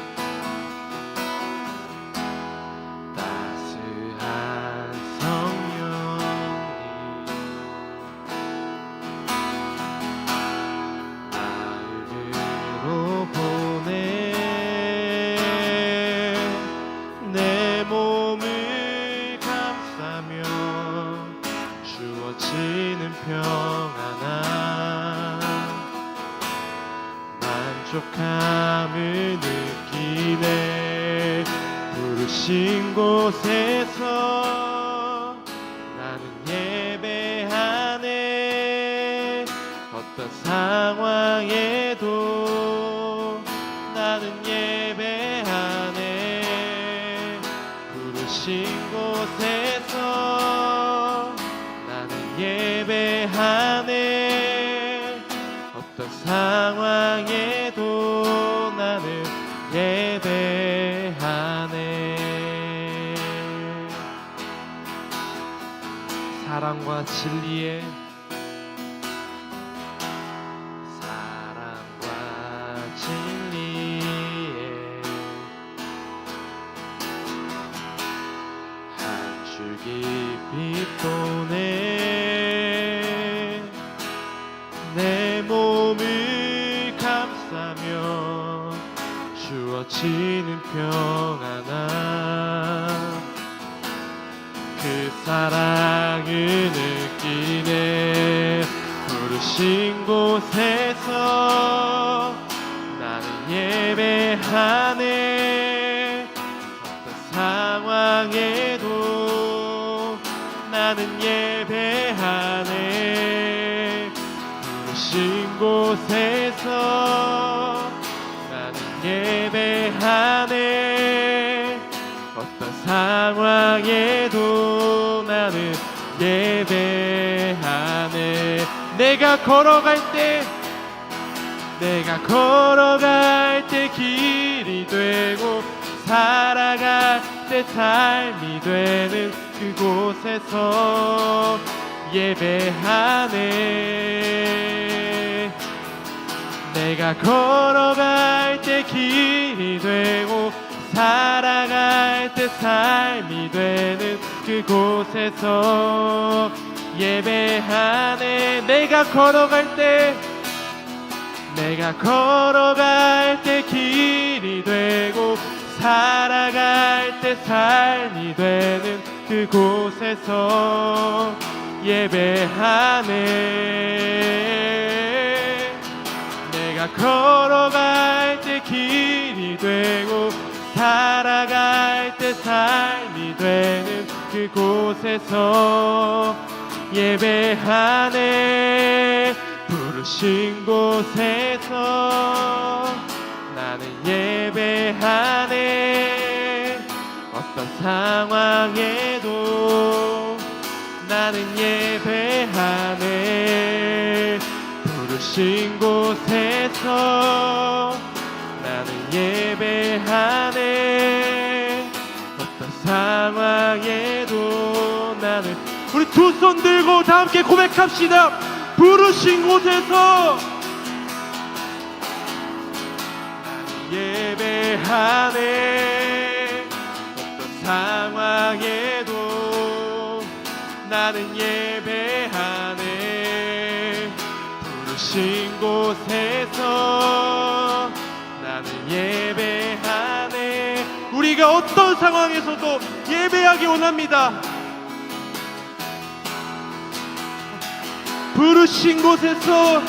만족함을 느끼네 부르신 곳에서 나는 예배하네 어떤 상황에도 나는 예배하네 부르신 곳에서 나는 예배하네 어떤 상황에도 나는 예배하네 사랑과 진리에 한 줄기 빛보내 내 몸을 감싸며 주어지는 평안함 그 사랑을 느끼네 부르신 곳에서 나는 예배하네 어떤 상황에도 나는 예배하네 부르신 곳에서 나는 예배하네 어떤 상황에도 나는 예배하네 내가 걸어갈 때 길이 되고 살아갈 때 삶이 되는 그곳에서 예배하네 내가 걸어갈 때 길이 되고 살아갈 때 삶이 되는 그곳에서 예배하네 내가 걸어갈 때 길이 되고 살아갈 때 삶이 되는 그곳에서 예배하네 내가 걸어갈 때 길이 되고 살아갈 때 삶이 되는 그곳에서 예배하네. 부르신 곳에서 나는 예배하네. 어떤 상황에도 나는 예배하네. 부르신 곳에서 나는 예배하네. 어떤 상황에도 나는. 우리 두 손 들고 다 함께 고백합시다. 부르신 곳에서 나는 예배하네. 어떤 상황에도 나는 예배하네. 부르신 곳에서 나는 예배하네. 우리가 어떤 상황에서도 예배하기 원합니다. 부르신 곳에서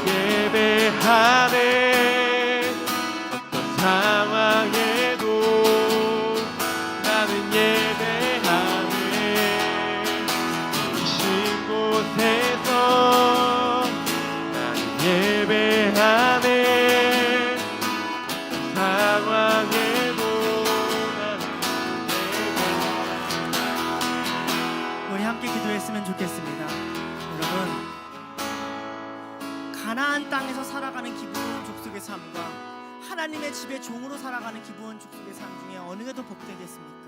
예배하네. 어떤 상황에도 나는 예배하네. 부르신 곳에서 나는 예배하네. 어떤 상황에도 나는 예배하네. 우리 함께 기도했으면 좋겠습니다. 여러분, 가나안 땅에서 살아가는 기브온 족속의 삶과 하나님의 집의 종으로 살아가는 기브온 족속의 삶 중에 어느 게 더 복되겠습니까?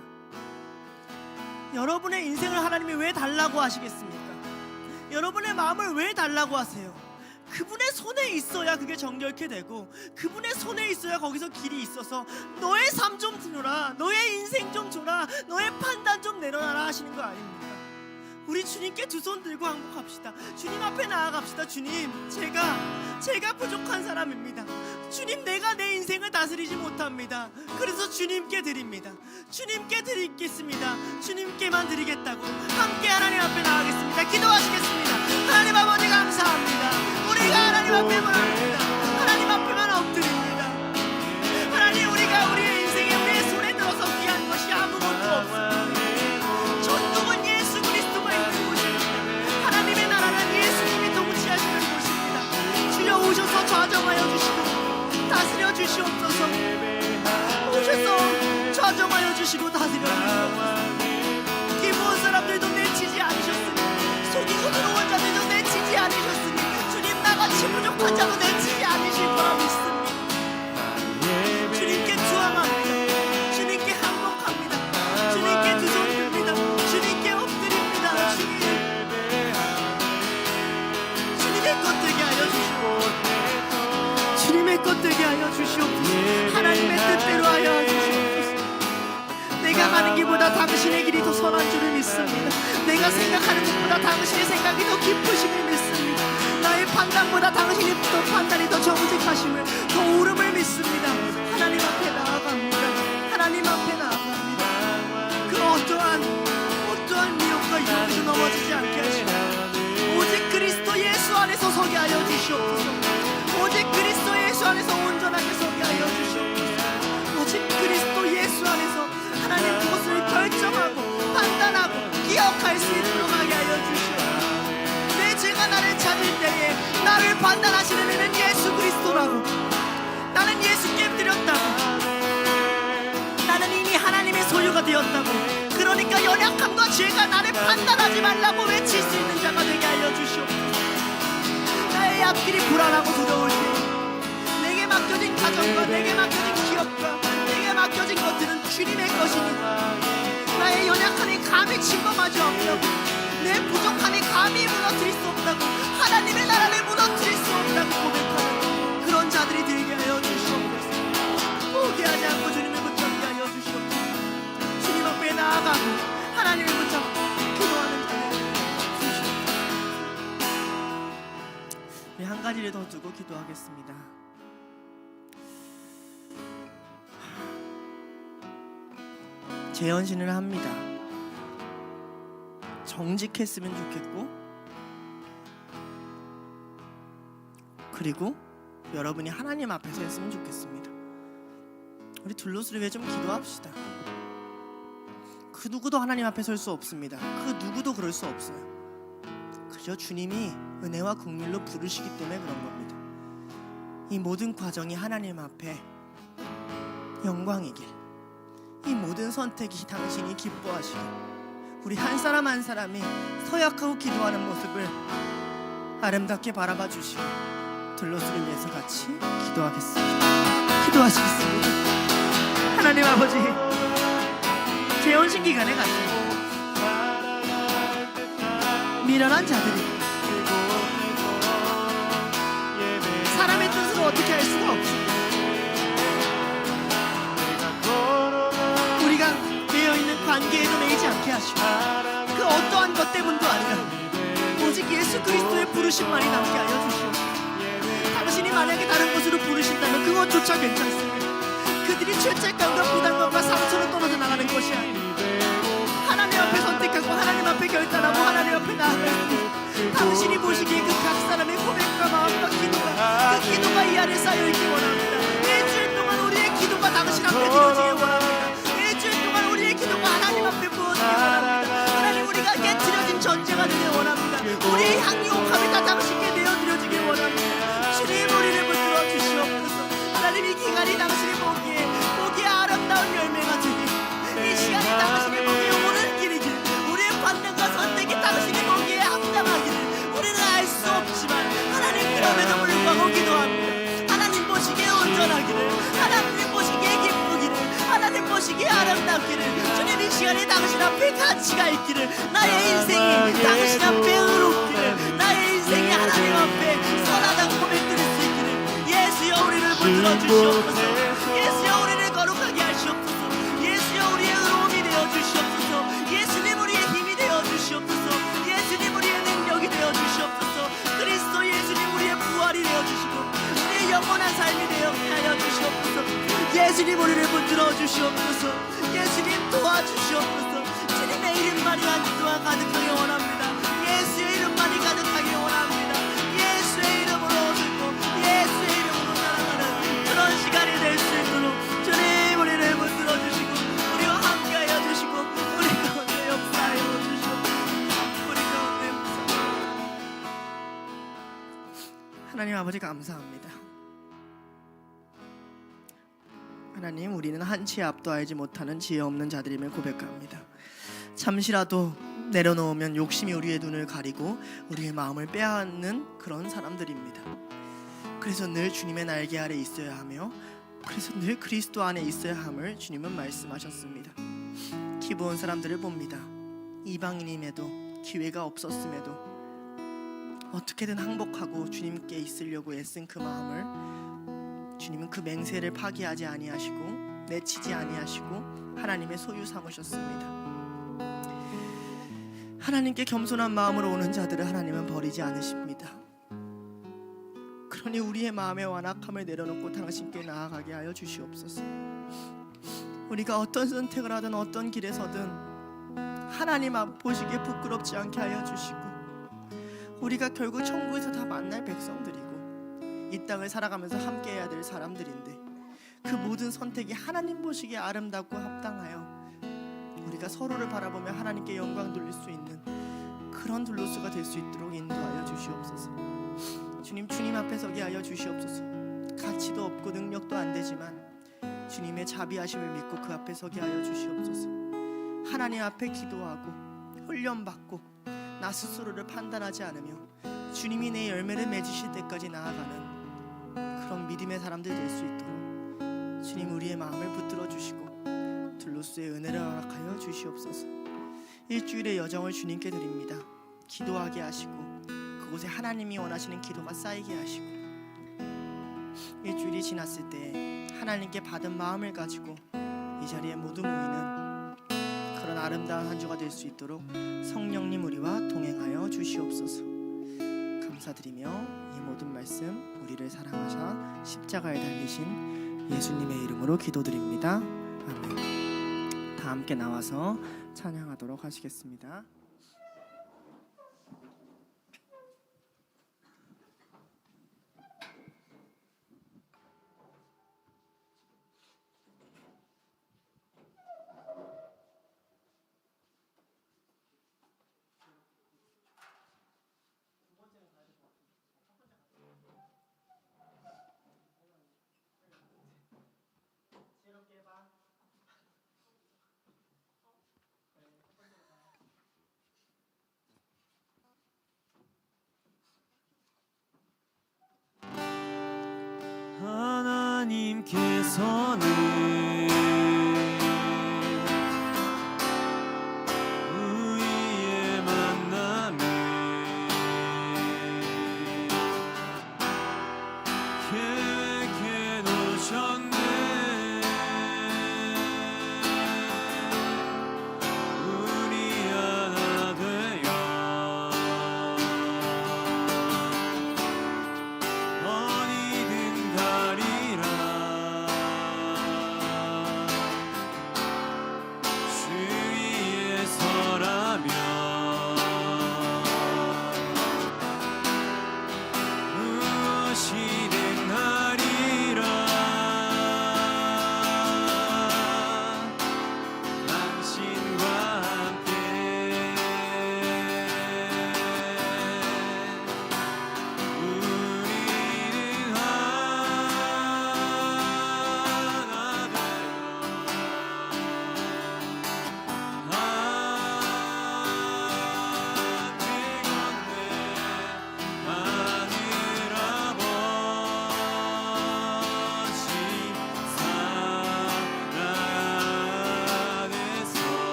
여러분의 인생을 하나님이 왜 달라고 하시겠습니까? 여러분의 마음을 왜 달라고 하세요? 그분의 손에 있어야 그게 정결케 되고, 그분의 손에 있어야 거기서 길이 있어서 너의 삶 좀 들어라, 너의 인생 좀 줘라, 너의 판단 좀 내려놔라 하시는 거 아닙니까? 우리 주님께 두 손 들고 항복합시다. 주님 앞에 나아갑시다. 주님, 제가 부족한 사람입니다. 주님, 내가 내 인생을 다스리지 못합니다. 그래서 주님께 드립니다. 주님께 드리겠습니다. 주님께만 드리겠다고 함께 하나님 앞에 나가겠습니다. 기도하시겠습니다. 하나님 아버지 감사합니다. 우리가 하나님 앞에 나갑니다. 하나님 앞에만 엎드립니다. 하나님, 우리가 우리의 인생에 우리의 손에 들어서 귀한 것이 아무것도 없습니다. 전국은 예수 그리스도가 있는 곳입니다. 하나님의 나라는 예수님이 통치하시는 곳입니다. 주여 오셔서 좌정하여 주시고 다스려 주시옵소서. 오셔서 좌정하여 주시고 다스려 주시옵소서. 기브온 사람들도 내치지 않으셨으니, 속이고 들어온 자들도 내치지 않으셨으니, 주님 나같이 부족한 자도 내치지 않으실 거라 믿습니다. 주님께 투항합니다. 주님께 항복합니다. 주님께 두 손 듭니다. 주님께 엎드립니다. 주님의 것 되게 하여 주시고, 주님의 것 되게 하여 주시옵소서. 하나님의 뜻대로 하여 주시옵소서. 내가 가는 길보다 당신의 길이 더 선한 줄을 믿습니다. 내가 생각하는 것보다 당신의 생각이 더 깊으심을 믿습니다. 나의 판단보다 당신의 판단이 더 정직하심을, 더 옳음을 믿습니다. 하나님 앞에 나아갑니다. 하나님 앞에 나아갑니다. 그 어떠한 미혹과 유혹에서 넘어지지 않게 하시고, 오직 그리스도 예수 안에서 서게 하여 주시옵소서. 오직 그리스도 예수 안에서 온전하게 서게 하여 주시옵소서. 오직 그리스도 예수 안에서 하나님 그것을 결정하고 판단하고 기억할 수 있도록 하게 하여 주시옵소서. 내 죄가 나를 찾을 때에 나를 판단하시는 이는 예수 그리스도라고, 나는 예수께 드렸다고, 나는 이미 하나님의 소유가 되었다고. 그러니까 연약함과 죄가 나를 판단하지 말라고 외칠 수 있는 자가 되게 하여 주시옵소서. 나의 앞길이 불안하고 두려울 때 내게 맡겨진 가정과 내게 맡겨진 기업과 내게 맡겨진 것들은 주님의 것이니, 나의 연약함이 감히 침범하지 않고 내 부족함이 감히 무너뜨릴 수 없다고, 하나님의 나라를 무너뜨릴 수 없다고 고백하는 그런 자들이 되게 하여 주시옵소서. 포기하지 않고 주님을 붙잡게 하여 주시옵소서. 주님 앞에 나아가고 하나님을 붙잡고 기도하는 자들 주시옵소서. 우리 한 가지를 더 두고 기도하겠습니다. 재연신을 합니다. 정직했으면 좋겠고 그리고 여러분이 하나님 앞에서 했으면 좋겠습니다. 우리 둘러스를 위해 좀 기도합시다. 그 누구도 하나님 앞에 설 수 없습니다. 그 누구도 그럴 수 없어요. 그저 주님이 은혜와 긍휼로 부르시기 때문에 그런 겁니다. 이 모든 과정이 하나님 앞에 영광이길, 이 모든 선택이 당신이 기뻐하시길, 우리 한 사람 한 사람이 서약하고 기도하는 모습을 아름답게 바라봐 주시고 둘러스를 위해서 같이 기도하겠습니다. 기도하시겠습니다. 하나님 아버지, 재혼식 기간에 갔습니다. 미련한 자들이 사람의 뜻으로 어떻게 할 수가 없습니다. 우리가 되어있는 관계에도 매이지 않게 하시고 그 어떠한 것 때문도 아니라 오직 예수 그리스도의 부르심만이 남게 하여 주시옵소서. 당신이 만약에 다른 곳으로 부르신다면 그것조차 괜찮습니다. 그들이 죄책감과 부담감과 상처로 떨어져 나가는 것이 아니라 하나님 앞에 선택하고 하나님 앞에 결단하고 하나님 앞에 나아갈 당신이 보시기에 그 각 사람의 고백과 마음과 기도가 그 기도가 이 안에 쌓여있기 원합니다. 일주일 동안 우리의 기도가 당신 앞에 드려지기 원합니다. 일주일 동안 우리의 기도가 하나님 앞에 부어지기 원합니다. 하나님, 우리가 깨트려진 전제가 되기 원합니다. 우리의 향유옥함이 다 당신께 내어드려지기 원합니다. 주님, 우리를 붙들어 주시옵소서. 하나님, 이 기간이 당신의 보기에 아름다운 열매가 되기, 이 시간이 당신의 보기에 옳은 길이길, 우리의 관념과 선택이 당신의 보기에 합당하기를 우리는 알 수 없지만 하나님, 그럼에도 불구하고 기도합니다. 하나님 보시기에 온전하기를, 하나님 보시기에 기쁘기를, 하나님 보시기에 아름답기를, 주님, 이 시간에 당신 앞에 가치가 있기를, 나의 인생이 당신 앞에 의롭기를, 나의 인생이 하나님 앞에 선하다고 고백드릴 수 있기를, 예수여 우리를 붙들어 주시옵소서. 예수여 우리를 거룩하게 하시옵소서. 예수여 우리의 의로움이 되어 주시옵소서. 예수님, 우리의 힘이 되어 주시옵소서. 예수님, 우리의 능력이 되어 주시옵소서. 그리스도 예수님, 우리의 부활이 되어 주시고 우리의 영원한 삶이 되어 하여 주시옵소서. 예수님, 우리를 붙들어 주시옵소서. 예수님, 도와주시옵소서. 주님의 이름만이 한 주 동안 가득하게 원합니다. 예수의 이름만이 가득하게 원합니다. 예수의 이름으로 듣고 예수의 이름으로 살아가는 그런 시간이 될 수 있도록 주님, 우리를 붙들어 주시고 우리와 함께하여 주시고 우리 가운데 역사하여 주시옵소서. 우리 가운데 역사하여. 하나님 아버지, 감사합니다. 하나님, 우리는 한치의 앞도 알지 못하는 지혜 없는 자들임을 고백합니다. 잠시라도 내려놓으면 욕심이 우리의 눈을 가리고 우리의 마음을 빼앗는 그런 사람들입니다. 그래서 늘 주님의 날개 아래 있어야 하며, 그래서 늘 그리스도 안에 있어야 함을 주님은 말씀하셨습니다. 기부온 사람들을 봅니다. 이방인임에도 기회가 없었음에도 어떻게든 항복하고 주님께 있으려고 애쓴 그 마음을 주님은 그 맹세를 파기하지 아니하시고 내치지 아니하시고 하나님의 소유 삼으셨습니다. 하나님께 겸손한 마음으로 오는 자들을 하나님은 버리지 않으십니다. 그러니 우리의 마음의 완악함을 내려놓고 당신께 나아가게 하여 주시옵소서. 우리가 어떤 선택을 하든 어떤 길에 서든 하나님 앞 보시기에 부끄럽지 않게 하여 주시고, 우리가 결국 천국에서 다 만날 백성들이고 이 땅을 살아가면서 함께해야 될 사람들인데 그 모든 선택이 하나님 보시기에 아름답고 합당하여 우리가 서로를 바라보며 하나님께 영광 돌릴 수 있는 그런 둘로스가 될 수 있도록 인도하여 주시옵소서. 주님 앞에 서게 하여 주시옵소서. 가치도 없고 능력도 안 되지만 주님의 자비하심을 믿고 그 앞에 서게 하여 주시옵소서. 하나님 앞에 기도하고 훈련받고 나 스스로를 판단하지 않으며 주님이 내 열매를 맺으실 때까지 나아가는 그런 믿음의 사람들 될 수 있도록 주님, 우리의 마음을 붙들어 주시고 둘로스의 은혜를 허락하여 주시옵소서. 일주일의 여정을 주님께 드립니다. 기도하게 하시고 그곳에 하나님이 원하시는 기도가 쌓이게 하시고, 일주일이 지났을 때 하나님께 받은 마음을 가지고 이 자리에 모두 모이는 그런 아름다운 한 주가 될 수 있도록 성령님 우리와 동행하여 주시옵소서. 감사드리며 이 모든 말씀 우리를 사랑하사 십자가에 달리신 예수님의 이름으로 기도드립니다. 아멘. 다 함께 나와서 찬양하도록 하시겠습니다.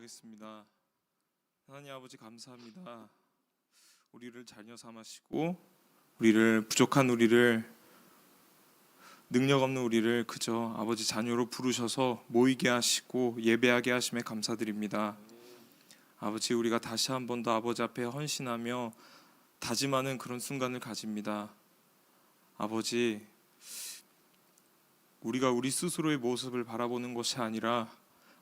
기도하겠습니다. 하나님 아버지 감사합니다. 우리를 자녀 삼으시고 우리를 부족한 우리를 능력 없는 우리를 그저 아버지 자녀로 부르셔서 모이게 하시고 예배하게 하심에 감사드립니다. 아버지 우리가 다시 한 번 더 아버지 앞에 헌신하며 다짐하는 그런 순간을 가집니다. 아버지 우리가 우리 스스로의 모습을 바라보는 것이 아니라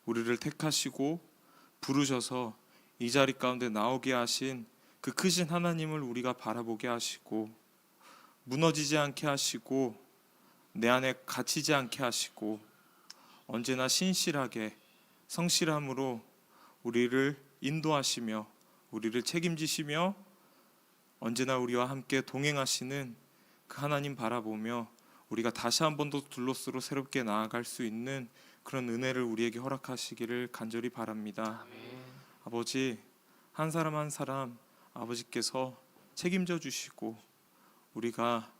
우리를 택하시고 부르셔서 이 자리 가운데 나오게 하신 그 크신 하나님을 우리가 바라보게 하시고 무너지지 않게 하시고 내 안에 갇히지 않게 하시고 언제나 신실하게 성실함으로 우리를 인도하시며 우리를 책임지시며 언제나 우리와 함께 동행하시는 그 하나님 바라보며 우리가 다시 한 번 더 둘로스로 새롭게 나아갈 수 있는 그런 은혜를 우리에게 허락하시기를 간절히 바랍니다. 아버지 한 사람 한 사람 아버지께서 책임져 주시고 우리가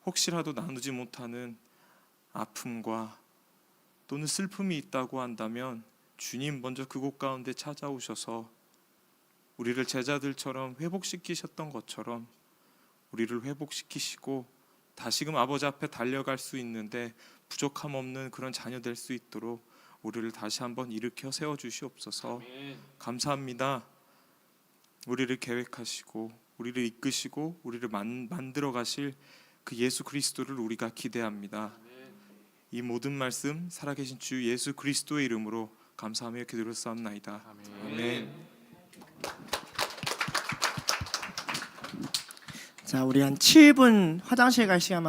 혹시라도 나누지 못하는 아픔과 또는 슬픔이 있다고 한다면 주님 먼저 그곳 가운데 찾아오셔서 우리를 제자들처럼 회복시키셨던 것처럼 우리를 회복시키시고 다시금 아버지 앞에 달려갈 수 있는데 부족함 없는 그런 자녀 될 수 있도록 우리를 다시 한번 일으켜 세워 주시옵소서. 감사합니다. 우리를 계획하시고 우리를 이끄시고 우리를 만들어 가실 그 예수 그리스도를 우리가 기대합니다. 이 모든 말씀 살아계신 주 예수 그리스도의 이름으로 감사하며 기도드렸사옵나이다. 아멘. 자, 우리 한 7분 화장실 갈 시간만